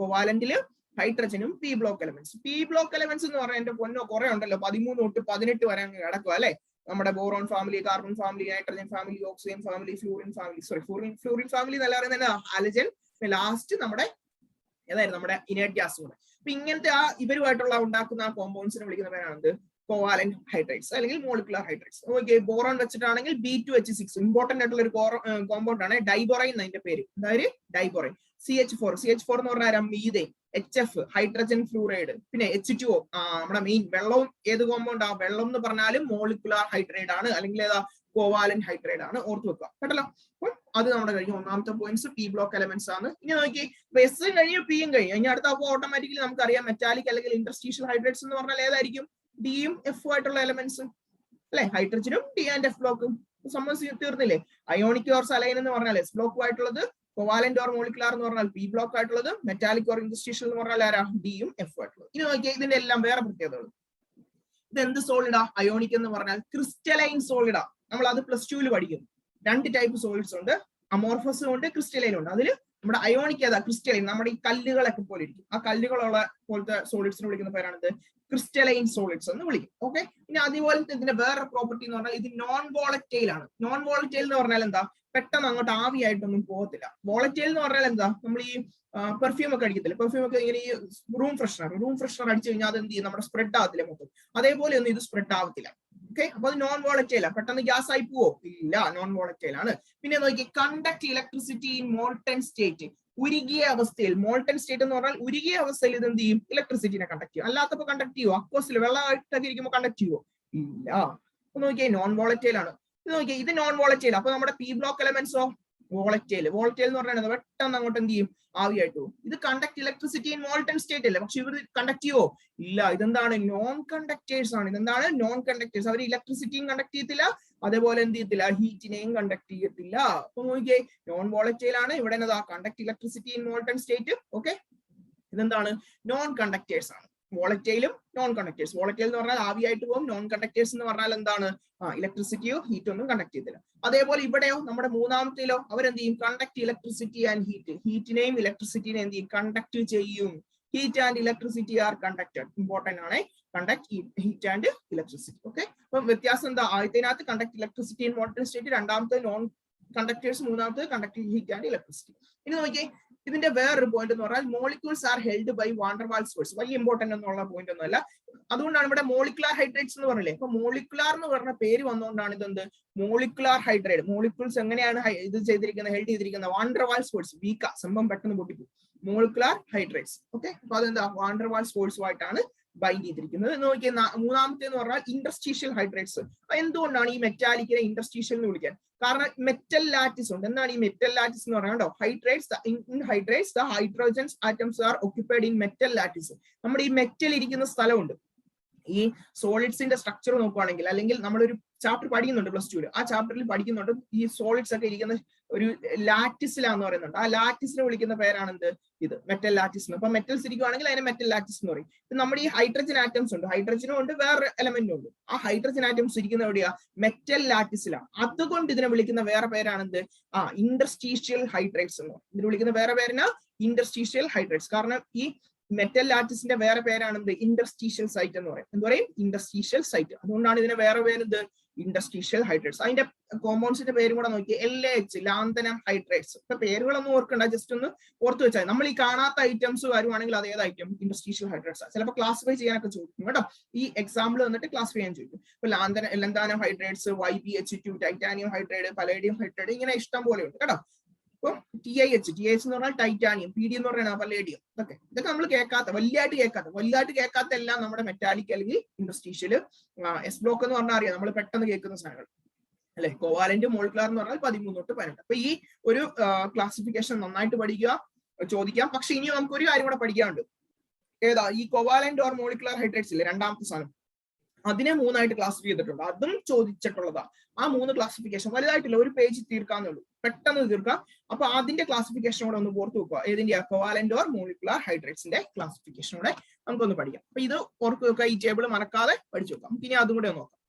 Speaker 1: കോവാലന്റില് ഹൈഡ്രജനും P block elements. P block elements എന്ന് പറഞ്ഞാൽ എന്റെ പൊന്നോ കുറെ ഉണ്ടല്ലോ, 13 തൊട്ട് 18 വരെ അങ്ങ് കിടക്കുക അല്ലെ? നമ്മുടെ boron family, carbon family, nitrogen family, oxygen family, fluorine family എന്നല്ല പറയുന്നത് ഹാലജൻ. ലാസ്റ്റ് നമ്മുടെ ഏതായിരുന്നു? നമ്മുടെ ഇനേർട്ട് ഗ്യാസ് കൂടെ. അപ്പൊ ഇങ്ങനത്തെ ഇവരുമായിട്ടുള്ള ഉണ്ടാക്കുന്ന കോമ്പൗണ്ട്സിനെ വിളിക്കുന്ന പേരാണ് കോവാലന്റ് ഹൈഡ്രേറ്റ്സ് അല്ലെങ്കിൽ മോളിക്കുലാർ ഹൈഡ്രേറ്റ്സ്. ഓക്കെ, ബോറോൺ വെച്ചിട്ടാണെങ്കിൽ B2H6 ഇമ്പോർട്ടന്റ് ആയിട്ടുള്ള ഒരു കോമ്പൗണ്ട് ആണ്. ഡൈബോറൈൻ എന്നതിന്റെ പേര്. അതായത് ഡൈബോറൈൻ. CH4 എന്ന് പറഞ്ഞാൽ മീഥേൻ. HF, hydrogen fluoride. പിന്നെ H2O, നമ്മുടെ മെയിൻ വെള്ളവും ഏത് കോമ്പൗണ്ട്? വെള്ളം എന്ന് പറഞ്ഞാലും മോളിക്കുലാർ ഹൈഡ്രേറ്റ് ആണ്, അല്ലെങ്കിൽ ഏതാ? കോവാലന്റ് ഹൈഡ്രേറ്റ് ആണ്. ഓർത്ത് വെക്കുക കേട്ടല്ലോ. അത് നമ്മുടെ കഴിഞ്ഞു. ഒന്നാമത്തെ പോയിന്റ്സ് P ബ്ലോക്ക് എലമെന്റ്സ് ആണ്. ഇനി നോക്കി, എസ് കഴിഞ്ഞു, പിയും കഴിഞ്ഞു. ഇനി അടുത്ത അപ്പൊ ഓട്ടോമാറ്റിക്കലി നമുക്കറിയാം മെറ്റാലിക് അല്ലെങ്കിൽ ഇന്റർസ്റ്റീഷ്യൽ ഹൈഡ്രേറ്റ്സ് എന്ന് പറഞ്ഞാൽ ഏതായിരിക്കും? ഡിയും എഫും ആയിട്ടുള്ള എലമെന്റ്സ് അല്ലെ? ഹൈഡ്രജനും D ആൻഡ് F ബ്ലോക്കും. സംബന്ധിച്ച് തീർന്നില്ലേ? അയോണിക് ഓർ സലൈൻ എന്ന് പറഞ്ഞാൽ എസ് ബ്ലോക്കും ആയിട്ടുള്ളത്, കോവാലന്റ് ഓർ മോളിക്കുലാർ എന്ന് പറഞ്ഞാൽ പി ബ്ലോക്ക് ആയിട്ടുള്ളത്, മെറ്റാലിക് ഓർ ഇന്റർസ്റ്റീഷ്യൽ എന്ന് പറഞ്ഞാൽ ആരാ ഡിയും എഫ് ആയിട്ടുള്ളത്. ഇനി നോക്കിയാൽ ഇതിന്റെ എല്ലാം വേറെ പ്രത്യേകതകൾ. ഇത് എന്ത് സോളിഡാ? അയോണിക് എന്ന് പറഞ്ഞാൽ ക്രിസ്റ്റലൈൻ സോളിഡാ. നമ്മൾ അത് +2 പഠിക്കും. 2 ടൈപ്പ് സോളിഡ്സ് ഉണ്ട്, അമോർഫസും ഉണ്ട്, ക്രിസ്റ്റലൈനും ഉണ്ട്. അതിൽ നമ്മുടെ അയോണിക് ഏതാ? ക്രിസ്റ്റലൈൻ. നമ്മുടെ ഈ കല്ലുകളൊക്കെ പോലെ ഇരിക്കും. ആ കല്ലുകളുള്ള പോലത്തെ സോളിഡ്സിനെ വിളിക്കുന്ന പേരാണിത് ക്രിസ്റ്റലൈൻ സോളിഡ്സ് എന്ന് വിളിക്കും. ഓക്കെ. ഇനി അതുപോലെ ഇതിന്റെ വേറെ പ്രോപ്പർട്ടി എന്ന് പറഞ്ഞാൽ ഇത് നോൺ വോളറ്റൈൽ ആണ്. നോൺ വോളറ്റൈൽ എന്ന് പറഞ്ഞാൽ എന്താ? പെട്ടെന്ന് അങ്ങോട്ട് ആവിയായിട്ടൊന്നും പോകത്തില്ല. വോളറ്റൈൽ എന്ന് പറഞ്ഞാൽ എന്താ? നമ്മൾ ഈ പെർഫ്യൂം ഒക്കെ അടിക്കത്തില്ല, പെർഫ്യൂം ഒക്കെ ഇങ്ങനെ ഈ റൂം ഫ്രഷ്നർ അടിച്ചു കഴിഞ്ഞാൽ അത് എന്ത് ചെയ്യും? നമ്മുടെ സ്പ്രെഡ് ആവത്തില്ല മൊത്തം. അതേപോലെ ഒന്നും ഇത് സ്പ്രെഡ് ആവത്തില്ല. ഓക്കെ. അപ്പൊ അത് നോൺ വോളറ്റൈൽ ആണ്. പെട്ടെന്ന് ഗ്യാസ് ആയി പോവോ? ഇല്ല, നോൺ വോളറ്റൈൽ ആണ്. പിന്നെ നോക്കി, conduct electricity in molten state. ഉരുകിയ അവസ്ഥയിൽ, മോൾട്ടൺ സ്റ്റേറ്റ് എന്ന് പറഞ്ഞാൽ ഉരുകിയ അവസ്ഥയിൽ ഇത് എന്ത് ചെയ്യും? ഇലക്ട്രിസിറ്റിനെ കണ്ടക്ട് ചെയ്യും. അല്ലാത്തപ്പോ കണ്ടക്ട് ചെയ്യുമോ? അക്വസിൽ വെള്ളമായിട്ടൊക്കെ ഇരിക്കുമ്പോൾ കണ്ടക്ട് ചെയ്യുമോ? ഇല്ല. അപ്പൊ നോക്കിയേ, നോൺ വോളറ്റൈൽ ആണ്. ഇത് നോക്കിയേ, ഇത് നോൺ വോളറ്റൈൽ. അപ്പൊ നമ്മുടെ പി ബ്ലോക്ക് എലമെന്റ്സോ വോളറ്റൈൽ. വോളറ്റൈൽ എന്ന് പറഞ്ഞാൽ പെട്ടെന്ന് അങ്ങോട്ട് എന്ത് ചെയ്യും? ആവിയായിട്ട് പോകും. ഇത് conduct electricity in molten state അല്ലേ, പക്ഷെ ഇവർ കണ്ടക്ട് ചെയ്യുമോ? ഇല്ല. ഇതെന്താണ്? നോൺ കണ്ടക്ടേഴ്സ് ആണ്. ഇതെന്താണ്? Non conductors. അവർ ഇലക്ട്രിസിറ്റിയും കണ്ടക്ട് ചെയ്യത്തില്ല, അതേപോലെ എന്ത് ചെയ്യത്തില്ല? ഹീറ്റിനെയും കണ്ടക്ട് ചെയ്യത്തില്ല. അപ്പൊ നോക്കിയേ, നോൺ വോളറ്റൈൽ ആണ്. ഇവിടെ എന്നതാ? Conduct electricity in molten state. Okay. ഇതെന്താണ്? നോൺ കണ്ടക്ടേഴ്സ് ആണ്. വോളറ്റൈലും നോൺ കണ്ടക്ടേഴ്സ്. വോളറ്റൈൽ എന്ന് പറഞ്ഞാൽ ആവിയായിട്ട് പോകും. നോൺ കണ്ടക്ടേഴ്സ് എന്ന് പറഞ്ഞാൽ എന്താണ്? ഇലക്ട്രിസിറ്റിയോ ഹീറ്റ് ഒന്നും കണ്ടക്ട് ചെയ്തില്ല. അതേപോലെ ഇവിടെയോ നമ്മുടെ മൂന്നാമത്തേലോ അവരെന്ത് ചെയ്യും? Conduct electricity and heat. ഹീറ്റിനെയും ഇലക്ട്രിസിറ്റിനെയും എന്ത് ചെയ്യും? കണ്ടക്ട് ചെയ്യും. Heat and electricity are conducted. Important ആണ് conduct heat and electricity. Okay. അപ്പൊ വ്യത്യാസം എന്താ? ആദ്യത്തിനകത്ത് conduct electricity in molten state, രണ്ടാമത്തെ നോൺ കണ്ടക്ടേഴ്സ്, മൂന്നാമത്തെ കണ്ടക്ട് ഹീറ്റ് ആൻഡ് ഇലക്ട്രിസിറ്റി. ഇനി നോക്കിയേ, ഇതിന്റെ വേറൊരു പോയിന്റ് എന്ന് പറഞ്ഞാൽ molecules are held by van der Waals force. വലിയ ഇമ്പോർട്ടന്റ് എന്നുള്ള പോയിന്റ് ഒന്നുമല്ല. അതുകൊണ്ടാണ് ഇവിടെ മോളിക്കുലാർ ഹൈഡ്രേറ്റ്സ് എന്ന് പറഞ്ഞില്ലേ. അപ്പൊ മോളിക്കുലാർ എന്ന് പറഞ്ഞ പേര് വന്നുകൊണ്ടാണ് ഇതെന്ത്? Molecular hydrate. മോളിക്യൂൾസ് എങ്ങനെയാണ് ഇത് ചെയ്തിരിക്കുന്നത്? ഹെൽഡ് ചെയ്തിരിക്കുന്നത് വാൻ ഡെർ വാൽസ് ഫോഴ്സ്. വീക്കാ, സംഭവം പെട്ടെന്ന് പൊട്ടിപ്പോകും. Molecular hydrides. ഓക്കെ. അപ്പൊ അതെന്താ? വാൻ ഡെർ വാൽസ് ഫോഴ്സുമായിട്ടാണ് ബൈൻഡ് ചെയ്തിരിക്കുന്നത്. നോക്കിയ മൂന്നാമത്തെ എന്ന് പറഞ്ഞാൽ ഇന്റർസ്റ്റീഷ്യൽ ഹൈഡ്രേറ്റ്സ്. എന്തുകൊണ്ടാണ് ഈ മെറ്റാലിക്കിനെ ഇന്റർസ്റ്റീഷ്യൽ എന്ന് വിളിക്കാൻ? കാരണം മെറ്റൽ ലാറ്റിസ് ഉണ്ട്. എന്താണ് ഈ മെറ്റൽ ലാറ്റിസ് എന്ന് പറയുന്നത്? Hydrides in hydrides the hydrogens atoms are occupied in metal lattice. നമ്മുടെ ഈ മെറ്റൽ ഇരിക്കുന്ന സ്ഥലമുണ്ട്. ഈ സോളിഡ്സിന്റെ സ്ട്രക്ചർ നോക്കുകയാണെങ്കിൽ, അല്ലെങ്കിൽ നമ്മളൊരു ചാപ്റ്റർ പഠിക്കുന്നുണ്ട് +2, ആ ചാപ്റ്ററിൽ പഠിക്കുന്നുണ്ട് ഈ സോളിഡ്സ് ഒക്കെ ഇരിക്കുന്ന ഒരു ലാറ്റിസിലാന്ന് പറയുന്നുണ്ട്. ആ ലാറ്റിസിനെ വിളിക്കുന്ന പേരാണ് എന്ത്? ഇത് മെറ്റൽ ലാറ്റിസ്. അപ്പൊ മെറ്റൽസ് ഇരിക്കുവാണെങ്കിൽ അതിനെ മെറ്റൽ ലാറ്റിസ് എന്ന് പറയും. നമ്മുടെ ഈ ഹൈഡ്രജൻ ആറ്റംസ് ഉണ്ട്, ഹൈഡ്രജനും ഉണ്ട്, വേറെ എലമെന്റും ഉണ്ട്. ആ ഹൈഡ്രജൻ ആറ്റംസ് ഇരിക്കുന്ന എവിടെയാ? മെറ്റൽ ലാറ്റിസിലാണ്. അതുകൊണ്ട് ഇതിനെ വിളിക്കുന്ന വേറെ പേരാണ് എന്ത്? ഇന്റർസ്റ്റീഷ്യൽ ഹൈഡ്രേറ്റ്സ് എന്ന് പറയും. ഇതിന് വിളിക്കുന്ന വേറെ പേരിനാ ഇന്റർസ്റ്റീഷ്യൽ ഹൈഡ്രേറ്റ്സ്. കാരണം ഈ മെറ്റൽ ലാറ്റിസിന്റെ വേറെ പേരാണ് എന്ത്? ഇന്റർസ്റ്റീഷ്യൽ സൈറ്റ് എന്ന് പറയും. എന്ത് പറയും? Interstitial site. അതുകൊണ്ടാണ് ഇതിന് വേറെ പേര് എന്ത്? Interstitial hydrates. അതിന്റെ കോമ്പൗണ്ട്സിന്റെ പേരും കൂടെ നോക്കി, LH ലാന്തനം ഹൈഡ്രേറ്റ്സ്. ഇപ്പൊ പേരുകളൊന്നും ഓർക്കണ്ട, ജസ്റ്റ് ഒന്ന് ഓർത്ത് വെച്ചാൽ. നമ്മൾ ഈ കാണാത്ത ഐറ്റംസ് വരുവാണെങ്കിൽ അത് ഏത് ഐറ്റം? Interstitial hydrates. ചിലപ്പോൾ ക്ലാസിഫൈ ചെയ്യാനൊക്കെ ചോദിക്കും കേട്ടോ. ഈ എക്സാമ്പിൾ വന്നിട്ട് ക്ലാസിഫൈ ചെയ്യാൻ ചോദിക്കും. ഇപ്പൊ lanthanum hydrides, YbH2, titanium hydride, palladium hydride, ഇങ്ങനെ ഇഷ്ടം പോലെ ഉണ്ട് കേട്ടോ. ഇപ്പം TiH എന്ന് പറഞ്ഞാൽ ടൈറ്റാനിയം, PD എന്ന് പറഞ്ഞാൽ പലേഡിയം. ഇതൊക്കെ നമ്മൾ വലുതായിട്ട് കേൾക്കാത്ത എല്ലാം നമ്മുടെ മെറ്റാലിക് അല്ലെങ്കിൽ ഇന്റർസ്റ്റീഷ്യൽ. S ബ്ലോക്ക് എന്ന് പറഞ്ഞാൽ അറിയാം, നമ്മൾ പെട്ടെന്ന് കേൾക്കുന്ന സാധനങ്ങൾ അല്ലെ. കോവാലന്റ്, മോളിക്കുലാർ എന്ന് പറഞ്ഞാൽ 13 തൊട്ട് 18. അപ്പൊ ഈ ഒരു ക്ലാസിഫിക്കേഷൻ നന്നായിട്ട് പഠിക്കുക, ചോദിക്കാം. പക്ഷെ ഇനി നമുക്ക് ഒരു കാര്യം കൂടെ പഠിക്കാനുണ്ട്. ഏതാ? ഈ കോവാലന്റ് ഓർ മോളിക്കുലാർ ഹൈഡ്രേറ്റ്സ് ഇല്ലേ, രണ്ടാമത്തെ സാധനം. അതിനെ 3 ആയിട്ട് ക്ലാസിഫൈ ചെയ്തിട്ടുണ്ട്. അതും ചോദിച്ചിട്ടുള്ളതാ. ആ 3 ക്ലാസിഫിക്കേഷൻ വലുതായിട്ടില്ല, ഒരു പേജ് തീർക്കാന്നുള്ളൂ, പെട്ടെന്ന് തീർക്കാം. അപ്പൊ അതിന്റെ ക്ലാസിഫിക്കേഷൻ കൂടെ ഒന്ന് ഓർത്ത് വെക്കുക. ഏതിന്റെ? കോവാലന്റ് ഓർ മോളിക്കുലാർ ഹൈഡ്രേറ്റ്സിന്റെ ക്ലാസിഫിക്കേഷൻ കൂടെ നമുക്കൊന്ന് പഠിക്കാം. അപ്പൊ ഇത് ഓർത്ത് വെക്കുക, ഈ ടേബിൾ മറക്കാതെ പഠിച്ചു വെക്കാം. ഇനി അതും കൂടെ നോക്കാം.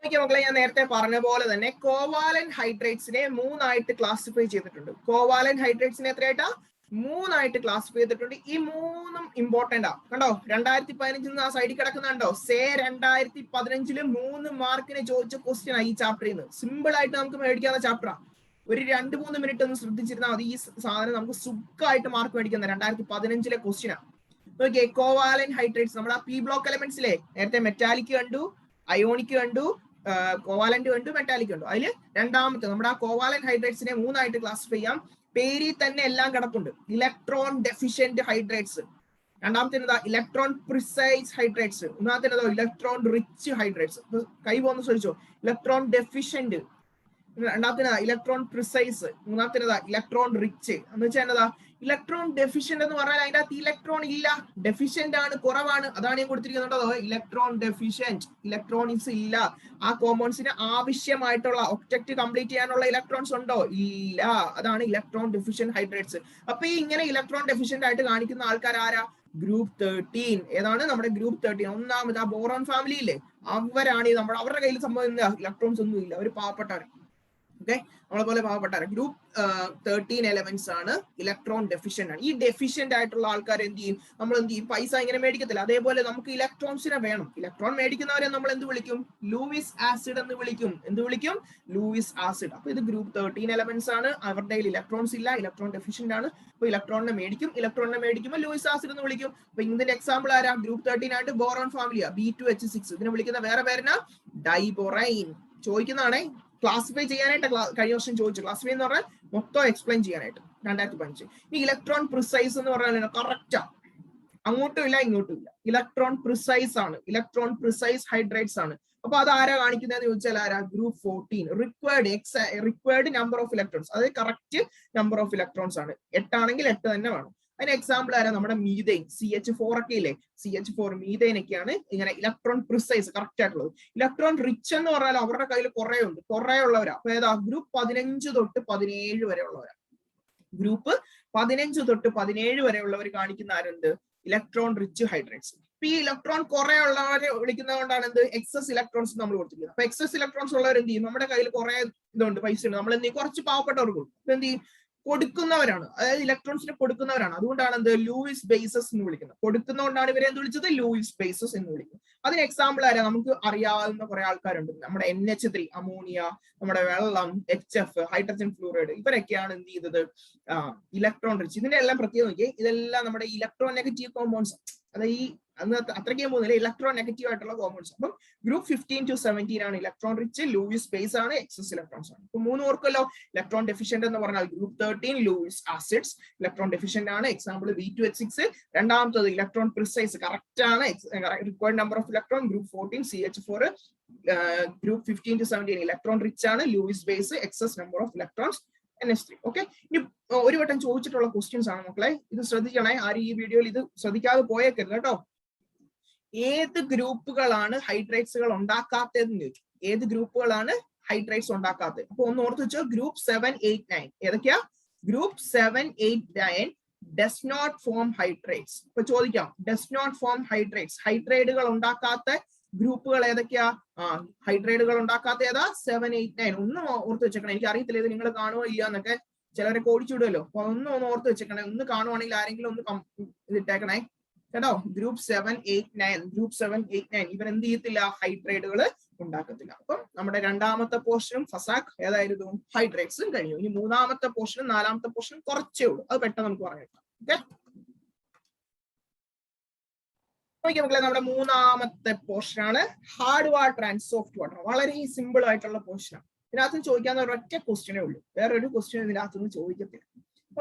Speaker 1: മക്കളെ, ഞാൻ നേരത്തെ പറഞ്ഞ പോലെ തന്നെ കോവാലന്റ് ഹൈഡ്രേറ്റ്സിനെ 3 ആയിട്ട് ക്ലാസിഫൈ ചെയ്തിട്ടുണ്ട്. കോവാലന്റ് ഹൈഡ്രേറ്റ്സിനെ എത്രയായിട്ടാ? 3 ആയിട്ട് ക്ലാസിഫൈ ചെയ്തിട്ടുണ്ട്. ഈ 3ഉം ഇമ്പോർട്ടന്റ് ആ. കണ്ടോ, 2015 ആ സൈഡിൽ കിടക്കുന്നുണ്ടോ? 2015 3 മാർക്കിന് ചോദിച്ച ക്വസ്റ്റ്യൻ ആ ഈ ചാപ്റ്ററിൽ നിന്ന്. സിമ്പിൾ ആയിട്ട് നമുക്ക് മേടിക്കാവുന്ന ചാപ്റ്ററാ. ഒരു 2-3 മിനിറ്റ് ഒന്ന് ശ്രദ്ധിച്ചിരുന്നാൽ മതി, ഈ സാധനം നമുക്ക് സുഖമായിട്ട് മാർക്ക് മേടിക്കുന്ന 2015 ക്വസ്റ്റ്യനാ. നോക്കിയേ, കോവാലന്റ് ഹൈഡ്രേറ്റ്സ്, നമ്മുടെ പി ബ്ലോക്ക് എലമെന്റ്സിലെ നേരത്തെ മെറ്റാലിക് കണ്ടു, അയോണിക് കണ്ടു, കോവാലന്റ് കണ്ടു, മെറ്റാലിക് കണ്ടു. അതിൽ രണ്ടാമത്തെ നമ്മുടെ ആ കോവാലന്റ് ഹൈഡ്രേറ്റ്സിനെ 3 ആയിട്ട് ക്ലാസിഫൈ ചെയ്യാം. പേരിൽ തന്നെ എല്ലാം കിടപ്പുണ്ട്. Electron deficient hydrides. രണ്ടാമത്തെ ഇലക്ട്രോൺ പ്രിസൈസ് ഹൈഡ്രേറ്റ്സ്. ഒന്നാമത്തെ ഇലക്ട്രോൺ റിച്ച് ഹൈഡ്രേറ്റ്സ്. കൈ പോകുന്ന ശ്രദ്ധിച്ചോ, ഇലക്ട്രോൺ ഡെഫിഷ്യന്റ്. രണ്ടാമത്തേതാ ഇലക്ട്രോൺ പ്രിസൈസ്, മൂന്നാമത്തേതാ ഇലക്ട്രോൺ റിച്ച്. എന്ന് വെച്ചാൽ എന്നതാ ഇലക്ട്രോൺ ഡെഫിഷ്യന്റ് എന്ന് പറഞ്ഞാൽ അതിന്റെ അകത്ത് ഇലക്ട്രോൺ ഇല്ല, ഡെഫിഷ്യന്റ് ആണ്, കുറവാണ്. അതാണ് ഞാൻ കൊടുത്തിരിക്കുന്നത്. ഇലക്ട്രോൺ ഡെഫിഷ്യന്റ്, ഇലക്ട്രോണിക്സ് ഇല്ല. ആ കോമ്പൗണ്ട്സിന് ആവശ്യമായിട്ടുള്ള ഒക്ടറ്റ് കംപ്ലീറ്റ് ചെയ്യാനുള്ള ഇലക്ട്രോൺസ് ഉണ്ടോ? ഇല്ല. അതാണ് ഇലക്ട്രോൺ ഡെഫിഷ്യന്റ് ഹൈഡ്രേറ്റ്സ്. അപ്പൊ ഈ ഇങ്ങനെ ഇലക്ട്രോൺ ഡെഫിഷ്യന്റ് ആയിട്ട് കാണിക്കുന്ന ആൾക്കാർ ആരാ? ഗ്രൂപ്പ് 13. ഏതാണ് നമ്മുടെ ഗ്രൂപ്പ് 13? ഒന്നാമത് ആ ബോറോൺ ഫാമിലി ഇല്ലേ, അവരാണ് അവരുടെ കയ്യിൽ സംഭവം ഇലക്ട്രോൺസ് ഒന്നും ഇല്ല, അവർ പാവപ്പെട്ടവർ. ഓക്കെ, നമ്മളെ പോലെ പാവപ്പെട്ട ഗ്രൂപ്പ് 13 എലമെന്റ്സ് ആണ് ഇലക്ട്രോൺ ഡെഫിഷ്യന്റ് ആണ്. ഈ ഡെഫിഷ്യന്റ് ആയിട്ടുള്ള ആൾക്കാർ എന്ത് ചെയ്യും? നമ്മൾ എന്ത് ചെയ്യും? പൈസ ഇങ്ങനെ മേടിക്കത്തില്ല, അതേപോലെ നമുക്ക് ഇലക്ട്രോൺസിനെ വേണം. ഇലക്ട്രോൺ മേടിക്കുന്നവരെ നമ്മൾ എന്ത് വിളിക്കും? ലൂയിസ് ആസിഡ് എന്ന് വിളിക്കും. എന്ത് വിളിക്കും? Luis acid. അപ്പൊ ഇത് ഗ്രൂപ്പ് 13 എലമെന്റ്സ് ആണ്, അവരുടെ കയ്യിൽ ഇലക്ട്രോൺസ് ഇല്ല, ഇലക്ട്രോൺ ഡെഫിഷ്യന്റ് ആണ്. അപ്പൊ ഇലക്ട്രോണിനെ മേടിക്കും, ഇലക്ട്രോണിനെ മേടിക്കുമ്പോൾ ലൂയിസ് ആസിഡ് എന്ന് വിളിക്കും. അപ്പൊ ഇതിന്റെ എക്സാമ്പിൾ ആരാ? ഗ്രൂപ്പ് 13 ആയിട്ട് ബോറോൺ ഫാമിലിയാ, B2H6. ഇതിനെ വിളിക്കുന്ന വേറെ പേരിനാ ഡൈബോറൈൻ. ചോദിക്കുന്നതാണേ, ക്ലാസിഫൈ ചെയ്യാനായിട്ട് കഴിഞ്ഞ വർഷം ചോദിച്ചു. ക്ലാസിഫൈ എന്ന് പറഞ്ഞാൽ മൊത്തം എക്സ്പ്ലെയിൻ ചെയ്യാനായിട്ട് 2015. ഈ ഇലക്ട്രോൺ പ്രിസൈസ് എന്ന് പറഞ്ഞാൽ കറക്റ്റാ, അങ്ങോട്ടും ഇല്ല ഇങ്ങോട്ടും ഇല്ല. ഇലക്ട്രോൺ പ്രിസൈസ് ആണ്, ഇലക്ട്രോൺ പ്രിസൈസ് ഹൈഡ്രേറ്റ്സ് ആണ്. അപ്പൊ അത് ആരാ കാണിക്കുന്നതെന്ന് ചോദിച്ചാൽ ആരാ? Group 14. Required number of electrons, അതായത് കറക്റ്റ് നമ്പർ ഓഫ് ഇലക്ട്രോൺസ് ആണ്. 8 ആണെങ്കിൽ 8 തന്നെ വേണം. അതിന് എക്സാമ്പിൾ ആരാ? നമ്മുടെ മീതൈൻ, CH4 ഒക്കെ ഇല്ലേ, CH4 മീതൈൻ ഒക്കെയാണ് ഇങ്ങനെ ഇലക്ട്രോൺ പ്രിസൈസ് കറക്റ്റ് ആയിട്ടുള്ളത്. ഇലക്ട്രോൺ റിച്ച് എന്ന് പറഞ്ഞാൽ അവരുടെ കയ്യിൽ കുറെ ഉണ്ട്, കുറെ ഉള്ളവരാ. അപ്പൊ ഏതാ? ഗ്രൂപ്പ് 15 തൊട്ട് 17 വരെ ഉള്ളവരാ. ഗ്രൂപ്പ് 15 തൊട്ട് 17 വരെ ഉള്ളവർ കാണിക്കുന്ന ആരുണ്ട്? Electron rich hydrates. ഈ ഇലക്ട്രോൺ കുറെ ഉള്ളവരെ വിളിക്കുന്നത് കൊണ്ടാണ് എന്ത്? എക്സസ് ഇലക്ട്രോൺസ് നമ്മൾ കൊടുത്തിരിക്കുന്നത്. അപ്പൊ എക്സസ് ഇലക്ട്രോൺസ് ഉള്ളവർ എന്ത് ചെയ്യും? നമ്മുടെ കയ്യിൽ കുറെ ഇതുണ്ട്, പൈസ ഉണ്ട്, നമ്മൾ എന്ത് ചെയ്യും? കുറച്ച് പാവപ്പെട്ടവർക്ക് കൊടുക്കും. അപ്പൊ എന്ത് ചെയ്യും? കൊടുക്കുന്നവരാണ്, അതായത് ഇലക്ട്രോൺസിനെ കൊടുക്കുന്നവരാണ്. അതുകൊണ്ടാണ് എന്ത്? ലൂയിസ് ബേസസ് എന്ന് വിളിക്കുന്നത്. കൊടുക്കുന്നതുകൊണ്ടാണ് ഇവരെ എന്ത് വിളിച്ചത്? ലൂയിസ് ബേസസ് എന്ന് വിളിക്കുന്നത്. അതിന് എക്സാമ്പിൾ ആരാ? നമുക്ക് അറിയാവുന്ന കുറെ ആൾക്കാരുണ്ട്. നമ്മുടെ NH3 അമോണിയ, നമ്മുടെ വെള്ളം, HF ഹൈഡ്രജൻ ഫ്ലൂറൈഡ്, ഇവരൊക്കെയാണ് എന്ത് ചെയ്തത്? Electron rich. ഇതിന്റെ എല്ലാം പ്രത്യേകത നോക്കിയേ, ഇതെല്ലാം നമ്മുടെ ഇലക്ട്രോൺ നെഗറ്റീവ് കോമ്പൗണ്ട്സ്. അതായത് ഈ അത്രയ്ക്ക് പോകുന്നില്ല, ഇലക്ട്രോൺ നെഗറ്റീവ് ആയിട്ടുള്ള കോമ്പൗണ്ട്സ്. അപ്പം ഗ്രൂപ്പ് 15 to 17 ആണ് ഇലക്ട്രോൺ റിച്ച്, ലൂയിസ് ബേസ് ആണ്, എക്സസ് ഇലക്ട്രോൺസ് ആണ്. ഇപ്പൊ 3 ഓർക്കല്ലോ. ഇലക്ട്രോൺ ഡെഫിഷ്യന്റ് എന്ന് പറഞ്ഞാൽ group 13 Lewis acids electron deficient ആണ്. Example B2H6. രണ്ടാമത്തത് ഇലക്ട്രോൺ പ്രിസൈസ് കറക്റ്റ് ആണ്, required number of electron. Group 14 CH4. Group 15 to 17 electron rich ആണ്, Lewis base, excess number of electrons, NH3. ഓക്കെ, ഇനി ഒരു വട്ടം ചോദിച്ചിട്ടുള്ള ക്വസ്റ്റ്യൻസ് ആണ് മക്കളെ, ഇത് ശ്രദ്ധിക്കണേ. ആരും ഈ വീഡിയോയിൽ ഇത് ശ്രദ്ധിക്കാതെ പോയേക്കരുത് കേട്ടോ. ഏത് ഗ്രൂപ്പുകളാണ് ഹൈഡ്രേറ്റ്സുകൾ ഉണ്ടാക്കാത്തതെന്ന് ചോദിച്ചു. ഏത് ഗ്രൂപ്പുകളാണ് ഹൈഡ്രേറ്റ്സ് ഉണ്ടാക്കാത്തത്? അപ്പൊ ഒന്ന് ഓർത്ത് വെച്ചോ, ഗ്രൂപ്പ് 7, 8, 9. ഏതൊക്കെയാ? Group 7, 8, 9 does not form hydrates. ഇപ്പൊ ചോദിക്കാം, ഡസ് നോട്ട് ഫോം ഹൈഡ്രേറ്റ്സ്, ഹൈഡ്രേറ്റുകൾ ഉണ്ടാക്കാത്ത ഗ്രൂപ്പുകൾ ഏതൊക്കെയാ? ഹൈഡ്രേറ്റുകൾ ഉണ്ടാക്കാത്ത ഏതാ? 7, 8, 9. ഒന്ന് ഓർത്ത് വെച്ചേക്കണം. എനിക്ക് അറിയത്തില്ല ഇത് നിങ്ങൾ കാണുമോ ഇല്ല എന്നൊക്കെ, ചിലവരൊക്കെ ഓടിച്ചുവിടുമല്ലോ. അപ്പൊ ഒന്ന് ഓർത്ത് വെച്ചേക്കണേ. ഒന്ന് കാണുവാണെങ്കിൽ ആരെങ്കിലും ഒന്ന് ഇതിട്ടേക്കണേ കേട്ടോ. ഗ്രൂപ്പ് 7, 8, 9. ഗ്രൂപ്പ് 7, 8, 9 ഇവർ എന്ത് ചെയ്യത്തില്ല? ഹൈഡ്രേറ്റുകൾ ഉണ്ടാക്കത്തില്ല. അപ്പം നമ്മുടെ രണ്ടാമത്തെ പോർഷനും ഫസാക് ഏതായിരുന്നു? ഹൈഡ്രേറ്റ്സും കഴിഞ്ഞു. ഇനി മൂന്നാമത്തെ പോർഷനും നാലാമത്തെ പോർഷനും കുറച്ചേ ഉള്ളൂ, അത് പെട്ടെന്ന് നമുക്ക് പറഞ്ഞേക്കാം. ഓക്കെ, മക്കളെ, നമ്മുടെ മൂന്നാമത്തെ പോർഷനാണ് hard water and soft water. വളരെ സിമ്പിൾ ആയിട്ടുള്ള പോർഷനാണ്. ഇതിനകത്ത് ചോദിക്കാവുന്ന ഒരൊറ്റ ക്വസ്റ്റ്യനേ ഉള്ളൂ, വേറൊരു ക്വസ്റ്റ്യൻ ഇതിനകത്തുനിന്ന് ചോദിക്കത്തില്ല.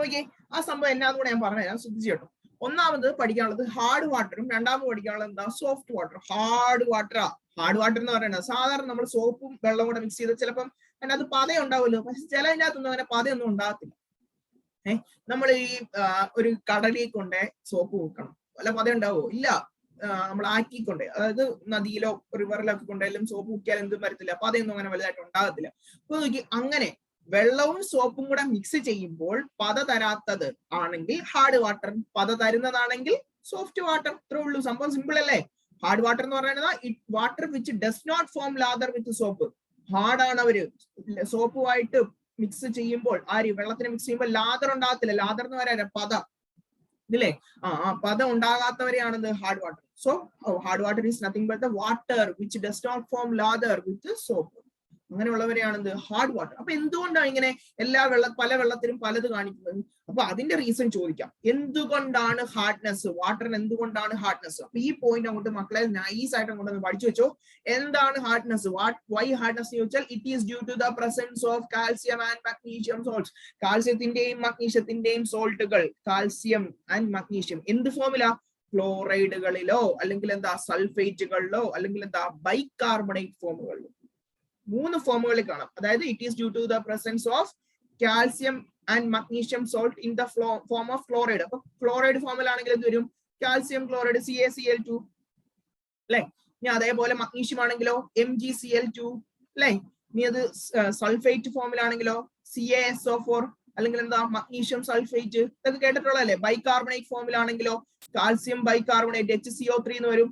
Speaker 1: ഓക്കെ, ആ സംഭവം എന്നാന്ന് കൂടെ ഞാൻ പറഞ്ഞുതരാം, ശ്രദ്ധിച്ചു കേട്ടോ. ഒന്നാമത് പഠിക്കാനുള്ളത് ഹാർഡ് വാട്ടറും, രണ്ടാമത് പഠിക്കാനുള്ളത് എന്താ? Soft water. ഹാർഡ് വാട്ടറാ. ഹാർഡ് വാട്ടർ എന്ന് പറയുന്നത് സാധാരണ നമ്മൾ സോപ്പും വെള്ളവും കൂടെ മിക്സ് ചെയ്ത് ചിലപ്പം അതിനകത്ത് പത ഉണ്ടാവുമല്ലോ, പക്ഷെ ചിലതിൻ്റെ അകത്തൊന്നും അങ്ങനെ പതയൊന്നും ഉണ്ടാകത്തില്ല. നമ്മൾ ഈ ഒരു കടലിൽ കൊണ്ട് സോപ്പ് മുക്കണം, വല്ല പത ഉണ്ടാവോ? ഇല്ല. നമ്മൾ ആക്കിക്കൊണ്ട്, അതായത് നദിയിലോ റിവറിലോ ഒക്കെ കൊണ്ടെല്ലാം സോപ്പ് മുക്കിയാൽ എന്തും വരത്തില്ല, പതയൊന്നും അങ്ങനെ വലുതായിട്ട് ഉണ്ടാകത്തില്ല. അപ്പൊ നോക്കി, അങ്ങനെ വെള്ളവും സോപ്പും കൂടെ മിക്സ് ചെയ്യുമ്പോൾ പത തരാത്തത് ആണെങ്കിൽ ഹാർഡ് വാട്ടർ, പത തരുന്നതാണെങ്കിൽ സോഫ്റ്റ് വാട്ടർ. ഇത്രേ ഉള്ളൂ, സംഭവം സിമ്പിൾ അല്ലേ? ഹാർഡ് വാട്ടർ എന്ന് പറയുന്നത് water which does not form lather with soap. ഹാർഡാണ് അവര്, സോപ്പുമായിട്ട് മിക്സ് ചെയ്യുമ്പോൾ, വെള്ളത്തിന് മിക്സ് ചെയ്യുമ്പോൾ ലാദർ ഉണ്ടാകത്തില്ല. ലാദർ എന്ന് പറയാ പത, ഇതില്ലേ? പത ഉണ്ടാകാത്തവരെയാണത് hard water. So hard water is nothing but the water which does not form lather with soap. അങ്ങനെയുള്ളവരെയാണെന്ത്? Hard water. അപ്പൊ എന്തുകൊണ്ടാണ് ഇങ്ങനെ പല വെള്ളത്തിലും പലത് കാണിക്കുന്നത്? അപ്പൊ അതിന്റെ റീസൺ ചോദിക്കാം. എന്തുകൊണ്ടാണ് ഹാർഡ്നെസ്? വാട്ടറിന് എന്തുകൊണ്ടാണ് ഹാർഡ്നെസ്? അപ്പൊ ഈ പോയിന്റ് അങ്ങോട്ട് മക്കളെ നൈസ് ആയിട്ട് അങ്ങോട്ട് പഠിച്ചു വെച്ചോ. എന്താണ് ഹാർഡ്നെസ്? വൈ ഹാർഡ്നെസ് എന്ന് ചോദിച്ചാൽ it is due to the presence of calcium and magnesium salts. കാൽസ്യത്തിന്റെയും മഗ്നീഷ്യത്തിന്റെയും സോൾട്ടുകൾ, കാൽസ്യം ആൻഡ് മഗ്നീഷ്യം എന്ത് ഫോമിലാ? ക്ലോറൈഡുകളിലോ അല്ലെങ്കിൽ എന്താ സൾഫേറ്റുകളിലോ അല്ലെങ്കിൽ എന്താ ബൈകാർബണേറ്റ് ഫോമുകളിലോ. മൂന്ന് ഫോമുകളിൽ കാണാം. അതായത് it is due to the presence of calcium and magnesium salt in the form of chloride. അപ്പൊ ക്ലോറൈഡ് ഫോമിലാണെങ്കിൽ എന്ത് വരും? കാൽസ്യം ക്ലോറൈഡ് CaCl2 അല്ലെ. ഇനി അതേപോലെ മഗ്നീഷ്യം ആണെങ്കിലോ MgCl2 അല്ലെ. ഇനി അത് സൾഫേറ്റ് ഫോമിലാണെങ്കിലോ CaSO4 അല്ലെങ്കിൽ എന്താ മഗ്നീഷ്യം സൾഫേറ്റ്. ഇതൊക്കെ കേട്ടിട്ടുള്ളതല്ലേ. ബൈകാർബണേറ്റ് ഫോമിലാണെങ്കിലോ കാൽസ്യം ബൈകാർബണേറ്റ് HCO3 എന്ന് വരും.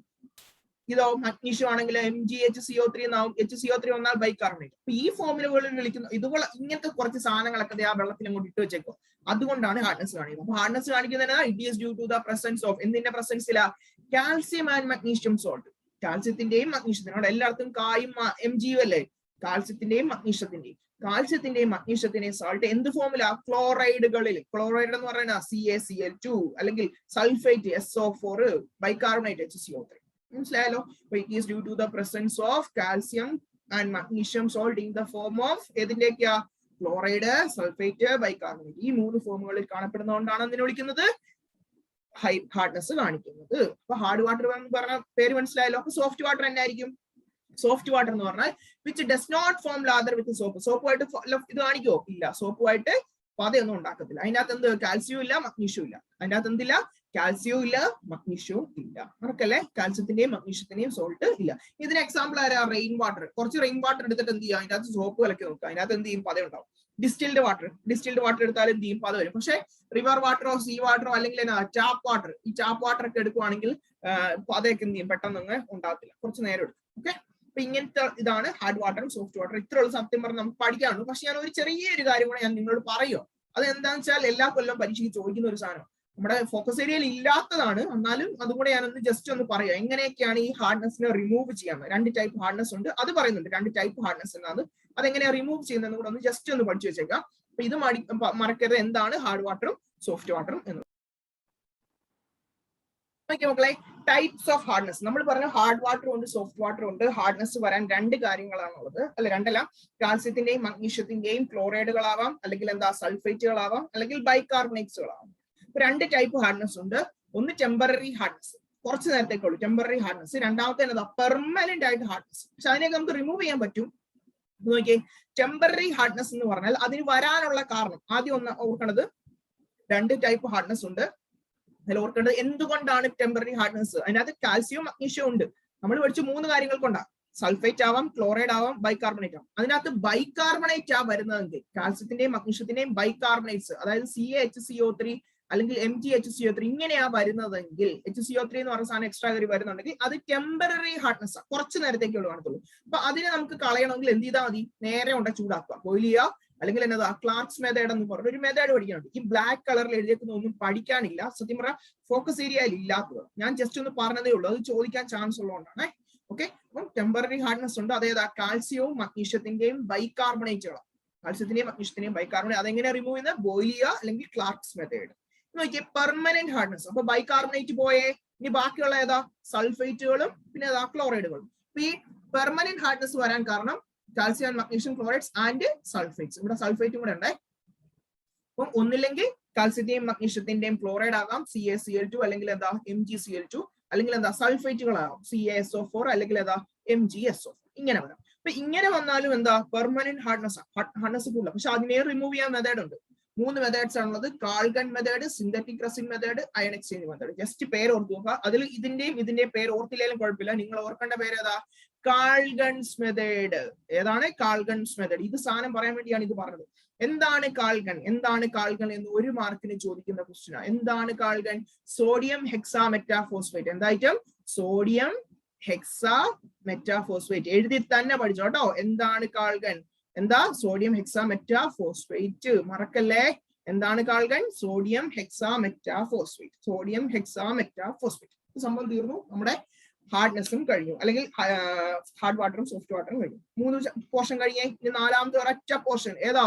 Speaker 1: ഇതോ മഗ്നീഷ്യം ആണെങ്കിലോ MgHCO3 എന്നാവും. HCO3 വന്നാൽ ബൈകാർബണേറ്റ്. അപ്പൊ ഈ ഫോമുലകളിൽ വിളിക്കുന്ന ഇതുപോലെ ഇങ്ങനത്തെ കുറച്ച് സാധനങ്ങളൊക്കെ ആ വെള്ളത്തിൽ അങ്ങോട്ട് ഇട്ട് വെച്ചേക്കും. അതുകൊണ്ടാണ് ഹാർഡ്നെസ് കാണിക്കുന്നത്. അപ്പൊ ഹാർഡ്നെസ് കാണിക്കുന്നത് it is due to the presence of എന്തിന്റെ പ്രസൻസിലാ? Calcium and magnesium salt. കാൽസ്യത്തിന്റെയും മഗ്നീഷ്യത്തിനും എല്ലായിടത്തും കായും Mg അല്ലേ. കാൽസ്യത്തിന്റെയും മഗ്നീഷ്യത്തിന്റെയും സോൾട്ട് എന്ത് ഫോമിലാ? ക്ലോറൈഡുകളിൽ. ക്ലോറൈഡ് എന്ന് പറയുന്ന CaCl2 അല്ലെങ്കിൽ സൾഫേറ്റ് SO4 ബൈകാർബണേറ്റ് HCO3. മനസ്സിലായല്ലോ. It is due to the presence of calcium and magnesium salt in the form of ഏതിന്റെയൊക്കെയാ? Chloride, sulphate, bicarbonate. ഈ മൂന്ന് ഫോമുകളിൽ കാണപ്പെടുന്നതുകൊണ്ടാണ് അതിനെ വിളിക്കുന്നത് ഹാർഡ്നെസ് കാണിക്കുന്നത്. അപ്പൊ ഹാർഡ് വാട്ടർ എന്ന് പറഞ്ഞ പേര് മനസ്സിലായല്ലോ. അപ്പൊ സോഫ്റ്റ് വാട്ടർ എന്നായിരിക്കും? സോഫ്റ്റ് വാട്ടർ എന്ന് പറഞ്ഞാൽ which does not form lather with soap. സോപ്പുമായിട്ട് ഇത് കാണിക്കോ? ഇല്ല. സോപ്പുമായിട്ട് പതയൊന്നും ഉണ്ടാക്കത്തില്ല. അതിനകത്ത് എന്ത്? കാൽസ്യവും ഇല്ല, മഗ്നീഷ്യവും ഇല്ല. അതിനകത്ത് എന്തില്ല? കാൽസ്യവും ഇല്ല, മഗ്നീഷ്യവും ഇല്ല. മറക്കല്ലേ. കാൽസ്യത്തിന്റെയും മഗ്നീഷ്യത്തിന്റെയും സോൾട്ട് ഇല്ല. ഇതിന് എക്സാമ്പിൾ ആരാ? Rain water. കുറച്ച് റെയിൻ വാട്ടർ എടുത്തിട്ട് എന്ത് ചെയ്യുക? അതിനകത്ത് സോപ്പ് കലക്കി നോക്കുക. അതിനകത്ത് എന്ത് ചെയ്യും? പത ഉണ്ടാവും. ഡിസ്റ്റിൽഡ് വാട്ടർ എടുത്താൽ എന്ത് ചെയ്യും? പത വരും. പക്ഷെ റിവർ വാട്ടറോ സീ വാട്ടറോ അല്ലെങ്കിൽ ടാപ്പ് വാട്ടർ, ഈ ടാപ്പ് വാട്ടർ ഒക്കെ എടുക്കുവാണെങ്കിൽ പതയൊക്കെ എന്ത് ചെയ്യും? പെട്ടെന്ന് ഉണ്ടാകത്തില്ല. കുറച്ച് നേരം എടുക്കും. ഓക്കെ. അപ്പൊ ഇങ്ങനത്തെ ഇതാണ് ഹാർഡ് വാട്ടറും സോഫ്റ്റ് വാട്ടറും. ഇത്രയുള്ള സത്യം പറഞ്ഞാൽ നമുക്ക് പഠിക്കാനുള്ളൂ. പക്ഷെ ഞാൻ ഒരു ചെറിയൊരു കാര്യം കൂടെ ഞാൻ നിങ്ങളോട് പറയുമോ. അത് എന്താണെന്ന് വെച്ചാൽ എല്ലാ കൊല്ലം പരീക്ഷയ്ക്ക് ചോദിക്കുന്ന ഒരു സാധനം. നമ്മുടെ ഫോക്കസ് ഏരിയയിൽ ഇല്ലാത്തതാണ്. എന്നാലും അതും കൂടെ ഞാനൊന്ന് ജസ്റ്റ് ഒന്ന് പറയാം. എങ്ങനെയൊക്കെയാണ് ഈ ഹാർഡ്നെസ്സിനെ റിമൂവ് ചെയ്യാൻ? രണ്ട് ടൈപ്പ് ഹാർഡ്നെസ് ഉണ്ട്. അത് പറയുന്നുണ്ട്. രണ്ട് ടൈപ്പ് ഹാർഡ്നെസ് എന്നാണ്. അതെങ്ങനെയാ റിമൂവ് ചെയ്യുന്നതെന്ന് കൂടെ ഒന്ന് ജസ്റ്റ് ഒന്ന് പഠിച്ചു വെച്ചേക്കാം. അപ്പൊ ഇത് മറക്കരുത്. എന്താണ് ഹാർഡ് വാട്ടറും സോഫ്റ്റ് വാട്ടറും എന്ന്. മക്കളെ, ടൈപ്സ് ഓഫ് ഹാർഡ്നെസ് നമ്മൾ പറഞ്ഞു. ഹാർഡ് വാട്ടർ ഉണ്ട്, സോഫ്റ്റ് വാട്ടർ ഉണ്ട്. ഹാർഡ്നെസ് വരാൻ രണ്ട് കാര്യങ്ങളാണുള്ളത്. അല്ല, രണ്ടല്ല. കാൽസ്യത്തിന്റെയും മഗ്നീഷ്യത്തിന്റെയും ക്ലോറൈഡുകളാവാം, അല്ലെങ്കിൽ എന്താ സൾഫേറ്റുകളാവാം, അല്ലെങ്കിൽ ബൈകാർബണേറ്റ്സുകളാവാം. രണ്ട് ടൈപ്പ് ഹാർഡ്നെസ് ഉണ്ട്. ഒന്ന് ടെമ്പററി ഹാർഡ്നെസ്, കുറച്ച് നേരത്തേക്കുള്ളൂ ടെമ്പററി ഹാർഡ്നെസ്. രണ്ടാമത്തെ എന്താ? പെർമനന്റ് ആയിട്ട് ഹാർഡ്നെസ്. പക്ഷെ അതിനെയൊക്കെ നമുക്ക് റിമൂവ് ചെയ്യാൻ പറ്റും. നോക്കിയേ, ടെമ്പററി ഹാർഡ്നെസ് എന്ന് പറഞ്ഞാൽ അതിന് വരാനുള്ള കാരണം ആദ്യം ഒന്ന് ഓർക്കേണ്ടത്. രണ്ട് ടൈപ്പ് ഹാർഡ്നെസ് ഉണ്ട്. അതിൽ ഓർക്കേണ്ടത് എന്തുകൊണ്ടാണ് ടെമ്പററി ഹാർഡ്നെസ്? അതിനകത്ത് കാൽസ്യവും മഗ്നീഷ്യവും ഉണ്ട്. നമ്മൾ പഠിച്ച മൂന്ന് കാര്യങ്ങൾ കൊണ്ടാണ്. സൾഫേറ്റ് ആവാം, ക്ലോറൈഡ് ആവാം, ബൈകാർബണേറ്റ് ആവാം. അതിനകത്ത് ബൈകാർബണേറ്റ് ആ വരുന്നതെങ്കിൽ കാൽസ്യത്തിന്റെയും മഗ്നീഷ്യത്തിന്റെയും ബൈകാർബണേറ്റ്സ്, അതായത് CaHCO3 അല്ലെങ്കിൽ MgHCO3 ഇങ്ങനെയാ വരുന്നതെങ്കിൽ, HCO3 എന്ന് പറഞ്ഞ സാധനം എക്സ്ട്രാ കയറി വരുന്നുണ്ടെങ്കിൽ അത് ടെമ്പററി ഹാർഡ്നെസ് ആണ്. കുറച്ച് നേരത്തേക്കുള്ള കാണത്തുള്ളൂ. അപ്പൊ അതിനെ നമുക്ക് കളയണമെങ്കിൽ എന്ത് ചെയ്താൽ മതി? നേരെ കൊണ്ട് ചൂടാക്കുക, ബോയിൽ ചെയ്യുക. അല്ലെങ്കിൽ എന്നതാ ക്ലാർക്സ് മെത്തേഡ് എന്ന് പറഞ്ഞ ഒരു മെത്തേഡ് പഠിക്കാനുണ്ട്. ഈ ബ്ലാക്ക് കളറിൽ എഴുതിയേക്കുന്ന ഒന്നും പഠിക്കാനില്ല. സത്യം പറഞ്ഞാൽ ഫോക്കസ് ഏരിയയിൽ ഇല്ലാത്തത്. ഞാൻ ജസ്റ്റ് ഒന്ന് പറഞ്ഞതേ ഉള്ളൂ. അത് ചോദിക്കാൻ ചാൻസ് ഉള്ളതുകൊണ്ടാണ്. ഓക്കെ. അപ്പം ടെമ്പററി ഹാർഡ്നെസ് ഉണ്ട്. അതായത് കാൽസ്യവും മഗ്നീഷ്യത്തിന്റെയും ബൈകാർബണേറ്റുകളാണ്. കാൽസ്യത്തിന്റെയും മഗ്നീഷ്യത്തിന്റെയും ബൈകാർബണേറ്റ് അതെങ്ങനെ റിമൂവ് ചെയ്യുന്നത്? ബോയിൽ ചെയ്യുക അല്ലെങ്കിൽ ക്ലാർക്സ് മെത്തേഡ്. നോക്കിയേ, പെർമനന്റ് ഹാർഡ്നെസ്. അപ്പൊ ബൈകാർബണേറ്റ് പോയേ, ഇനി ബാക്കിയുള്ള ഏതാ? സൾഫേറ്റുകളും പിന്നെ ഏതാ? ക്ലോറൈഡുകളും. അപ്പൊ ഈ പെർമനന്റ് ഹാർഡ്നെസ് വരാൻ കാരണം calcium and magnesium chlorides and sulphates. ഇവിടെ സൾഫേറ്റും കൂടെ ഉണ്ട്. അപ്പം ഒന്നില്ലെങ്കിൽ കാൽസ്യത്തിന്റെയും മഗ്നീഷ്യത്തിന്റെയും ക്ലോറൈഡ് ആകാം CaCl2, അല്ലെങ്കിൽ എന്താ MgCl2, അല്ലെങ്കിൽ എന്താ സൾഫേറ്റുകളാകാം CaSO4, അല്ലെങ്കിൽ എന്താ MgSO4. ഇങ്ങനെ വരാം. അപ്പൊ ഇങ്ങനെ വന്നാലും എന്താ? പെർമനന്റ് ഹാർഡ്നെസ് കൂടുതൽ. പക്ഷെ അതിനെ റിമൂവ് ചെയ്യാൻ മെത്തേഡ് ഉണ്ട്. മൂന്ന് മെത്തേഡ്സ് ആണുള്ളത്. Calgon method, synthetic resin method, ion exchange method. Just പേര് ഓർത്ത് നോക്കുക. അതിൽ ഇതിന്റെയും പേര് ഓർത്തില്ലെങ്കിലും കുഴപ്പമില്ല. നിങ്ങൾ ഓർക്കേണ്ട പേര് ഏതാ? കാൾഗൺസ് മെത്തേഡ്. ഏതാണ്? കാൾഗൺസ് മെത്തേഡ്. ഇത് സാധനം പറയാൻ വേണ്ടിയാണ് ഇത് പറഞ്ഞത്. എന്താണ് കാൾഗൺ? എന്താണ് കാൾഗൺ എന്ന് ഒരു മാർക്കിന് ചോദിക്കുന്ന ക്വസ്റ്റ്യൻ. എന്താണ് കാൾഗൺ? Sodium hexametaphosphate. എന്തായിട്ടും? Sodium hexametaphosphate. എഴുതി തന്നെ പഠിച്ചോ കേട്ടോ. എന്താണ് കാൾഗൺ? എന്താ? Sodium hexametaphosphate. മറക്കല്ലേ. എന്താണ് Calgon? Sodium hexametaphosphate. Sodium hexametaphosphate. സംഭവം തീർന്നു. നമ്മുടെ ഹാർഡ്നെസ്സും കഴിഞ്ഞു, അല്ലെങ്കിൽ ഹാർഡ് വാട്ടറും സോഫ്റ്റ് വാട്ടറും കഴിഞ്ഞു. മൂന്ന് പോർഷൻ കഴിഞ്ഞേ. ഇനി നാലാമത്തെ ഒരൊറ്റ പോർഷൻ ഏതാ?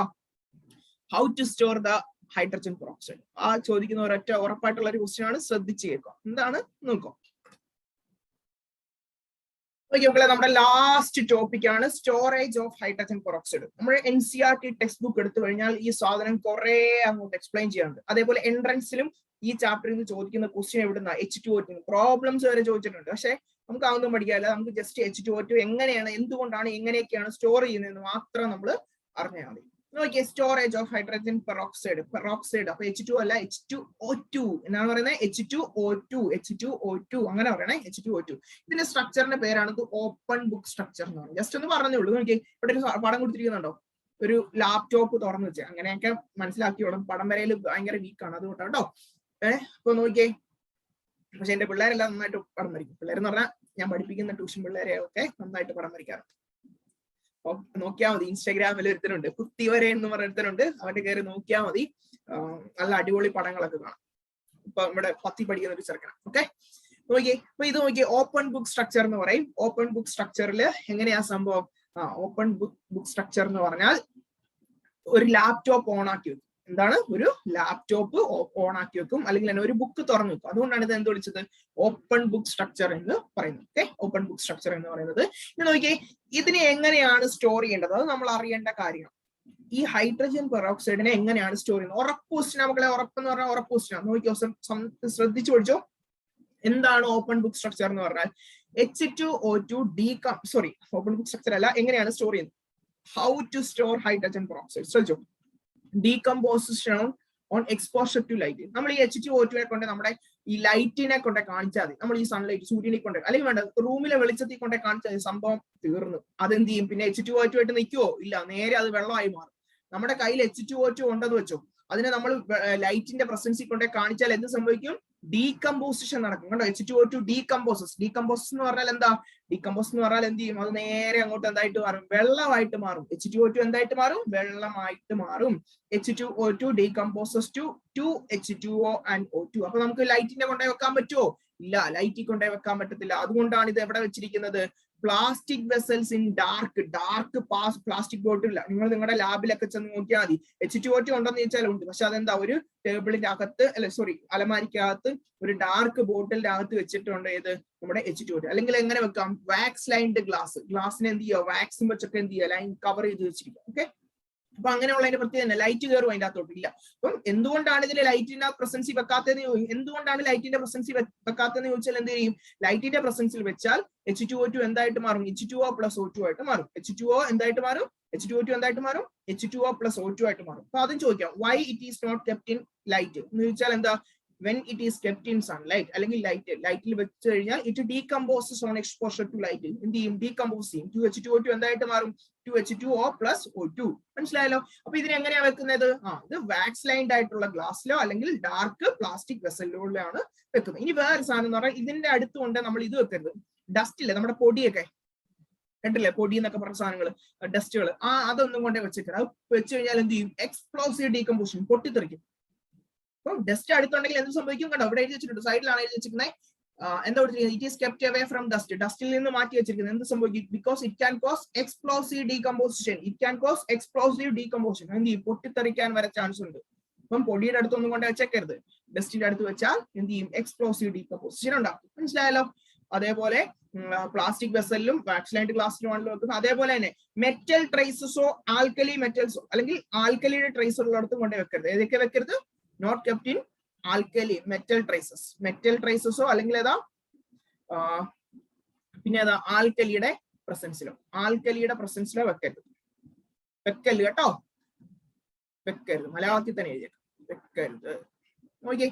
Speaker 1: How to store the hydrogen peroxide. ആ ചോദിക്കുന്ന ഒരൊറ്റ ഉറപ്പായിട്ടുള്ള ഒരു ക്വസ്റ്റ്യൻ ആണ്. ശ്രദ്ധിച്ച് കേൾക്കുക. എന്താണ് നോക്കാം. നമ്മുടെ ലാസ്റ്റ് ടോപ്പിക് ആണ് സ്റ്റോറേജ് ഓഫ് ഹൈഡ്രജൻ പെറോക്സൈഡ്. നമ്മൾ NCERT ടെക്സ്റ്റ് ബുക്ക് എടുത്തു കഴിഞ്ഞാൽ ഈ സാധനം കുറെ അങ്ങോട്ട് എക്സ്പ്ലെയിൻ ചെയ്യാറുണ്ട്. അതേപോലെ എൻട്രൻസിലും ഈ ചാപ്റ്ററിൽ നിന്ന് ചോദിക്കുന്ന ക്വസ്റ്റ്യൻ എവിടുന്ന H2O പ്രോബ്ലംസ് വരെ ചോദിച്ചിട്ടുണ്ട്. പക്ഷെ നമുക്ക് അതൊന്നും പഠിക്കാല്ല. നമുക്ക് ജസ്റ്റ് H2O2 എങ്ങനെയാണ്, എന്തുകൊണ്ടാണ്, എങ്ങനെയൊക്കെയാണ് സ്റ്റോർ ചെയ്യുന്നതെന്ന് മാത്രം നമ്മൾ അറിഞ്ഞാൽ മതി. നോക്കിയേ, സ്റ്റോറേജ് ഓഫ് ഹൈഡ്രജൻ പെറോക്സൈഡ്. അപ്പൊ H2 അല്ല, H2O2 എന്നാണ് പറയുന്നത്. H2O2 അങ്ങനെ പറയണേ, H2O2. ഇതിന്റെ സ്ട്രക്ചറിന്റെ പേരാണ് ഓപ്പൺ ബുക്ക് സ്ട്രക്ചർ എന്ന് പറയുന്നത്. ജസ്റ്റ് ഒന്ന് പറഞ്ഞേ ഉള്ളൂ. നോക്കിയേ, ഇവിടെ ഒരു പടം കൊടുത്തിരിക്കുന്നുണ്ടോ, ഒരു ലാപ്ടോപ്പ് തുറന്നു വെച്ചാൽ അങ്ങനെയൊക്കെ മനസ്സിലാക്കിയോളും. പടം വരയിൽ ഭയങ്കര വീക്കാണ്, അതുകൊണ്ടാണ് കേട്ടോ. അപ്പൊ നോക്കിയേ, പക്ഷെ എന്റെ പിള്ളേരെല്ലാം നന്നായിട്ട് പടം വരയ്ക്കും. പിള്ളേരെന്ന് പറഞ്ഞാൽ ഞാൻ പഠിപ്പിക്കുന്ന ട്യൂഷൻ പിള്ളേരെ ഒക്കെ നന്നായിട്ട് പടം വരയ്ക്കാറുണ്ട്. നോക്കിയാൽ മതി, ഇൻസ്റ്റാഗ്രാമിൽ ഒരുത്തരുണ്ട്, കുത്തിവരെ എന്ന് പറഞ്ഞൊരുത്തരുണ്ട്, അവന്റെ കയറി നോക്കിയാൽ മതി. നല്ല അടിപൊളി പടങ്ങളൊക്കെ കാണാം. ഇപ്പൊ നമ്മുടെ 10ൽ പഠിക്കുന്ന ഒരു ചെറുക്കണം. ഓക്കെ, നോക്കിയേ, അപ്പൊ ഇത് നോക്കിയേ, ഓപ്പൺ ബുക്ക് സ്ട്രക്ചർ എന്ന് പറയും. ഓപ്പൺ ബുക്ക് സ്ട്രക്ചറിൽ എങ്ങനെയാ സംഭവം? ഓപ്പൺ ബുക്ക് സ്ട്രക്ചർ എന്ന് പറഞ്ഞാൽ ഒരു ലാപ്ടോപ്പ് ഓൺ ആക്കി വെക്കും. എന്താണ്? ഒരു ലാപ്ടോപ്പ് ഓൺ ആക്കി വെക്കും, അല്ലെങ്കിൽ തന്നെ ഒരു ബുക്ക് തുറന്നു വെക്കും. അതുകൊണ്ടാണ് ഇത് എന്ത് വിളിച്ചത്? ഓപ്പൺ ബുക്ക് സ്ട്രക്ചർ എന്ന് പറയുന്നത്. ഓക്കെ, ഓപ്പൺ ബുക്ക് സ്ട്രക്ചർ എന്ന് പറയുന്നത്. ഇത് നോക്കിയേ, ഇതിനെ എങ്ങനെയാണ് സ്റ്റോർ ചെയ്യേണ്ടത്? അത് നമ്മൾ അറിയേണ്ട കാര്യമാണ്. ഈ ഹൈഡ്രജൻ പെറോക്സൈഡിനെ എങ്ങനെയാണ് സ്റ്റോർ ചെയ്യുന്നത്? ഉറപ്പ് ക്വസ്റ്റ്യൻ മക്കളെ, ഉറപ്പെന്ന് പറഞ്ഞാൽ ഉറപ്പ് ക്വസ്റ്റ്യൻ. നോക്കിയോ, ശ്രദ്ധിച്ചു പഠിച്ചോ. എന്താണ് ഓപ്പൺ ബുക്ക് സ്ട്രക്ചർ എന്ന് പറഞ്ഞാൽ? H2O2 ഓപ്പൺ ബുക്ക് സ്ട്രക്ചർ അല്ല, എങ്ങനെയാണ് സ്റ്റോർ ചെയ്യുന്നത്? How to store hydrogen peroxide. ശ്രദ്ധിച്ചോ, decomposition on exposure to light. നമ്മൾ ഈ H2O2 കൊണ്ട് നമ്മുടെ ഈ ലൈറ്റിനെ കൊണ്ട് കാണിച്ചാൽ മതി. നമ്മൾ ഈ സൺലൈറ്റ്, സൂര്യനെ കൊണ്ട്, അല്ലെങ്കിൽ വേണ്ട റൂമിലെ വെളിച്ചത്തിൽ കൊണ്ട് കാണിച്ചാൽ മതി, സംഭവം തീർന്നു. അതെന്ത് ചെയ്യും? പിന്നെ H2O2 ആയിട്ട് നിൽക്കുവോ? ഇല്ല, നേരെ അത് വെള്ളമായി മാറും. നമ്മുടെ കയ്യിൽ H2O2 ഉണ്ടെന്ന് വെച്ചോ, അതിനെ നമ്മൾ ലൈറ്റിന്റെ പ്രസൻസിൽ കൊണ്ട് കാണിച്ചാൽ എന്ത് സംഭവിക്കും? ഡീകമ്പോസിഷൻ നടക്കും. കണ്ടോ, H2O2 ഡീകമ്പോസസ് എന്ന് പറഞ്ഞാൽ എന്താ? ഡീകമ്പോസ് എന്ന് പറഞ്ഞാൽ എന്ത് ചെയ്യും? അത് നേരെ അങ്ങോട്ട് എന്തായിട്ട് മാറും? വെള്ളമായിട്ട് മാറും. H2O2 എന്തായിട്ട് മാറും? വെള്ളമായിട്ട് മാറും. H2O2 decomposes to 2H2O and O2. അപ്പൊ നമുക്ക് ലൈറ്റിനെ കൊണ്ടുപോയി വെക്കാൻ പറ്റുമോ? ഇല്ല, ലൈറ്റിൽ കൊണ്ടുപോയി വെക്കാൻ പറ്റത്തില്ല. അതുകൊണ്ടാണ് ഇത് എവിടെ വെച്ചിരിക്കുന്നത്? Plastic vessels in dark plastic bottle. നിങ്ങൾ നിങ്ങളുടെ ലാബിലൊക്കെ ചെന്ന് നോക്കിയാൽ മതി. H2O2 ഉണ്ടെന്ന് ചോദിച്ചാൽ ഉണ്ട്, പക്ഷെ അതെന്താ? ഒരു ടേബിളിന്റെ അകത്ത്, അലമാരിക്കകത്ത് ഒരു ഡാർക്ക് ബോട്ടിലിന്റെ അകത്ത് വെച്ചിട്ടുണ്ട്. ഏത്? നമ്മുടെ H2O2. അല്ലെങ്കിൽ എങ്ങനെ വെക്കാം? വാക്സ് ലൈൻഡ് ഗ്ലാസിനെ എന്ത് ചെയ്യുക? വാക്സും വെച്ചൊക്കെ എന്ത് ചെയ്യുക? ലൈൻ കവർ ചെയ്ത് വെച്ചിരിക്കുക. ഓക്കെ, അപ്പൊ അങ്ങനെയുള്ളതിന്റെ പ്രത്യേകത തന്നെ, ലൈറ്റ് കയറും അതിന്റെ അകത്തോട്ട് ഇല്ല. അപ്പം എന്തുകൊണ്ടാണ് ഇതിൽ ലൈറ്റിന്റെ പ്രസൻസിൽ വെക്കാത്തതെന്ന് ചോദിച്ചാൽ എന്ത് ചെയ്യും? ലൈറ്റിന്റെ പ്രസൻസിൽ വെച്ചാൽ H2O2 എന്തായിട്ട് മാറും? H2O + O2 ആയിട്ട് മാറും. H2O എന്തായിട്ട് മാറും? H2O2 എന്തായിട്ട് മാറും? H2O + O2 ആയിട്ട് മാറും. അപ്പൊ അതും ചോദിക്കാം, why it is not kept in light എന്ന് ചോദിച്ചാൽ എന്താ? when it is kept in sunlight, അല്ലെങ്കിൽ ലൈറ്റിൽ വെച്ച് കഴിഞ്ഞാൽ it decomposes on exposure to light. എന്ത് ചെയ്യും? ഡീകമ്പോസ് ചെയ്യും. 2H2O2 എന്തായിട്ട് മാറും? 2H2O + O2. മനസ്സിലായല്ലോ? അപ്പൊ ഇതിനെ എങ്ങനെയാ വെക്കുന്നത്? ഇത് വാക്സ് ലൈൻഡ് ആയിട്ടുള്ള ഗ്ലാസ്സിലോ അല്ലെങ്കിൽ ഡാർക്ക് പ്ലാസ്റ്റിക് വെസലിലാണ് വെക്കുന്നത്. ഇനി വേറെ സാധനം എന്ന് പറഞ്ഞാൽ, ഇതിന്റെ അടുത്തുകൊണ്ട് നമ്മൾ ഇത് വെക്കരുത്. ഡസ്റ്റ് ഇല്ലേ, നമ്മുടെ പൊടിയൊക്കെ കണ്ടില്ലേ, പൊടി എന്നൊക്കെ പറഞ്ഞ സാധനങ്ങൾ, ഡസ്റ്റുകൾ, അതൊന്നും കൊണ്ടേ വെച്ചേക്കരുത്. അത് വെച്ച് കഴിഞ്ഞാൽ എന്ത് ചെയ്യും? എക്സ്പ്ലോസീവ് ഡീകമ്പോസിഷൻ, പൊട്ടിത്തെറിക്കും. അപ്പം ഡസ്റ്റ് അടുത്തുണ്ടെങ്കിൽ എന്ത് സംഭവിക്കും? കണ്ടോ, ഇവിടെ എഴുതി വെച്ചിട്ടുണ്ട്, സൈഡിലാണ് എഴുതി വെച്ചിരിക്കുന്നത്. എന്താ കൊടുത്തിരിക്കുന്നത്? It is kept away from dust. ഡസ്റ്റിൽ നിന്ന് മാറ്റി വെച്ചിരിക്കുന്നത്. എന്ത് സംഭവിക്കും? Because it can cause explosive decomposition. എന്ത് ചെയ്യും? പൊട്ടിത്തെറിക്കാൻ വരെ ചാൻസ് ഉണ്ട്. അപ്പം പൊടിയുടെ അടുത്തൊന്നും കൊണ്ട് വെച്ചേക്കരുത്. ഡസ്റ്റിന്റെ അടുത്ത് വെച്ചാൽ എന്ത് ചെയ്യും? എക്സ്പ്ലോസീവ് ഡീകമ്പോസിഷൻ ഉണ്ടാകും. മനസ്സിലായല്ലോ? അതേപോലെ പ്ലാസ്റ്റിക് വെസലിലും വാക്സ് ലൈൻഡ് ഗ്ലാസ്സിലുമാണല്ലോ വെക്കുന്നത്. അതേപോലെ തന്നെ മെറ്റൽ ട്രേസസോ ആൽക്കലി മെറ്റൽസോ അല്ലെങ്കിൽ ആൽക്കലിയുടെ ട്രേസ് ഉള്ളിടത്തും കൊണ്ട് വെക്കരുത്. ഏതൊക്കെ വെക്കരുത്? Not kept in alkali metal ട്രേസസോ അല്ലെങ്കിൽ ഏതാ പിന്നെ ഏതാ ആൽക്കലിയുടെ പ്രസൻസിലോ വെക്കരുത് കേട്ടോ. വെക്കരുത്, മലയാളത്തിൽ തന്നെ എഴുതിയേക്കാം, വെക്കരുത്. ഓക്കെ,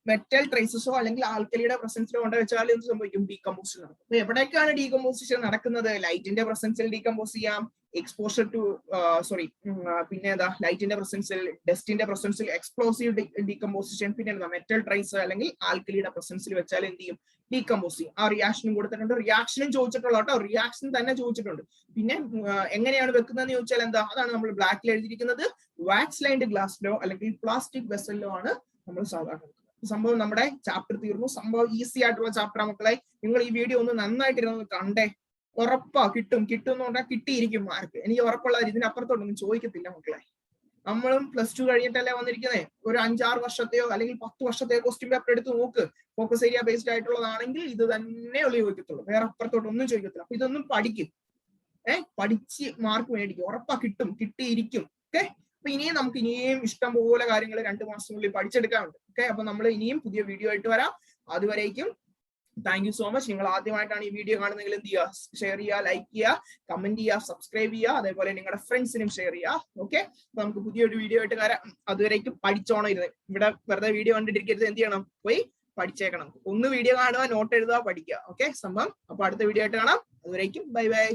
Speaker 1: മെറ്റൽ ട്രേസസോ അല്ലെങ്കിൽ ആൽക്കലിയുടെ പ്രസൻസിലോ കൊണ്ട് വെച്ചാൽ എന്ത് സംഭവിക്കും? ഡീകമ്പോസിഷൻ നടക്കും. അപ്പൊ എവിടേക്കാണ് ഡീകമ്പോസിഷൻ നടക്കുന്നത്? ലൈറ്റിന്റെ പ്രസൻസിൽ ഡീകമ്പോസ് ചെയ്യാം, എക്സ്പോഷർ ടു പിന്നെ ഏതാ? ലൈറ്റിന്റെ പ്രസൻസിൽ, ഡസ്റ്റിന്റെ പ്രസൻസിൽ എക്സ്പ്ലോസീവ് ഡീകമ്പോസിഷൻ, പിന്നെ എന്താ? മെറ്റൽ ട്രേസ് അല്ലെങ്കിൽ ആൽക്കലിയുടെ പ്രസൻസിൽ വെച്ചാൽ എന്ത് ചെയ്യും? ഡീകമ്പോസ് ചെയ്യും. ആ റിയാക്ഷനും കൊടുത്തിട്ടുണ്ട്. റിയാക്ഷനും ചോദിച്ചിട്ടുള്ള കേട്ടോ, റിയാക്ഷൻ തന്നെ ചോദിച്ചിട്ടുണ്ട്. പിന്നെ എങ്ങനെയാണ് വെക്കുന്നതെന്ന് ചോദിച്ചാൽ എന്താ? അതാണ് നമ്മൾ ബ്ലാക്കിൽ എഴുതിയിരിക്കുന്നത്. വാക്സ് ലൈൻഡ് ഗ്ലാസ്സിലോ അല്ലെങ്കിൽ പ്ലാസ്റ്റിക് വെസലിലോ ആണ് നമ്മൾ സാധാരണ. സംഭവം നമ്മുടെ ചാപ്റ്റർ തീർന്നു. സംഭവം ഈസി ആയിട്ടുള്ള ചാപ്റ്റർ മക്കളെ. നിങ്ങൾ ഈ വീഡിയോ ഒന്ന് നന്നായിട്ടിരുന്ന് കണ്ടേ. ഉറപ്പാ കിട്ടും എന്ന് പറഞ്ഞാൽ കിട്ടിയിരിക്കും മാർക്ക്. എനിക്ക് ഉറപ്പുള്ള ഇതിനപ്പുറത്തോട്ടൊന്നും ചോദിക്കത്തില്ല മക്കളെ. നമ്മളും +2 കഴിഞ്ഞിട്ടല്ലേ വന്നിരിക്കുന്നേ. ഒരു 5-6 വർഷത്തെയോ അല്ലെങ്കിൽ 10 വർഷത്തെയോ ക്വസ്റ്റ്യൻ പേപ്പർ എടുത്ത് നോക്ക്. ഫോക്കസ് ഏരിയ ബേസ്ഡ് ആയിട്ടുള്ളതാണെങ്കിൽ ഇത് തന്നെ ചോദിക്കത്തുള്ളൂ, വേറെ അപ്പുറത്തോട്ടൊന്നും ചോദിക്കത്തില്ല. അപ്പൊ ഇതൊന്നും പഠിക്കും, പഠിച്ച് മാർക്ക് മേടിക്കും. ഉറപ്പാ കിട്ടിയിരിക്കും. ഓക്കെ, അപ്പൊ ഇനിയും ഇഷ്ടം പോലെ കാര്യങ്ങൾ 2 മാസത്തിനുള്ളിൽ പഠിച്ചെടുക്കാറുണ്ട്. ഓക്കെ, അപ്പൊ നമ്മൾ ഇനിയും പുതിയ വീഡിയോ ആയിട്ട് വരാം. അതുവരേക്കും താങ്ക് യു സോ മച്ച്. നിങ്ങൾ ആദ്യമായിട്ടാണ് ഈ വീഡിയോ കാണുന്നതെങ്കിൽ എന്ത് ചെയ്യുക, ഷെയർ ചെയ്യുക, ലൈക്ക് ചെയ്യുക, കമന്റ് ചെയ്യുക, സബ്സ്ക്രൈബ് ചെയ്യുക, അതേപോലെ നിങ്ങളുടെ ഫ്രണ്ട്സിനും ഷെയർ ചെയ്യുക. ഓക്കെ, നമുക്ക് പുതിയൊരു വീഡിയോ ആയിട്ട് വരാം. അതുവരേക്കും പഠിച്ചോണം. ഇവിടെ വെറുതെ വീഡിയോ കണ്ടിട്ടിരിക്കരുത്, എന്ത് ചെയ്യണം, പോയി പഠിച്ചേക്കണം. ഒന്ന് വീഡിയോ കാണുക, നോട്ട് എഴുതുക, പഠിക്കുക. ഓക്കെ സംഭവം. അപ്പൊ അടുത്ത വീഡിയോ ആയിട്ട് കാണാം. അതുവരേക്കും ബൈ ബൈ.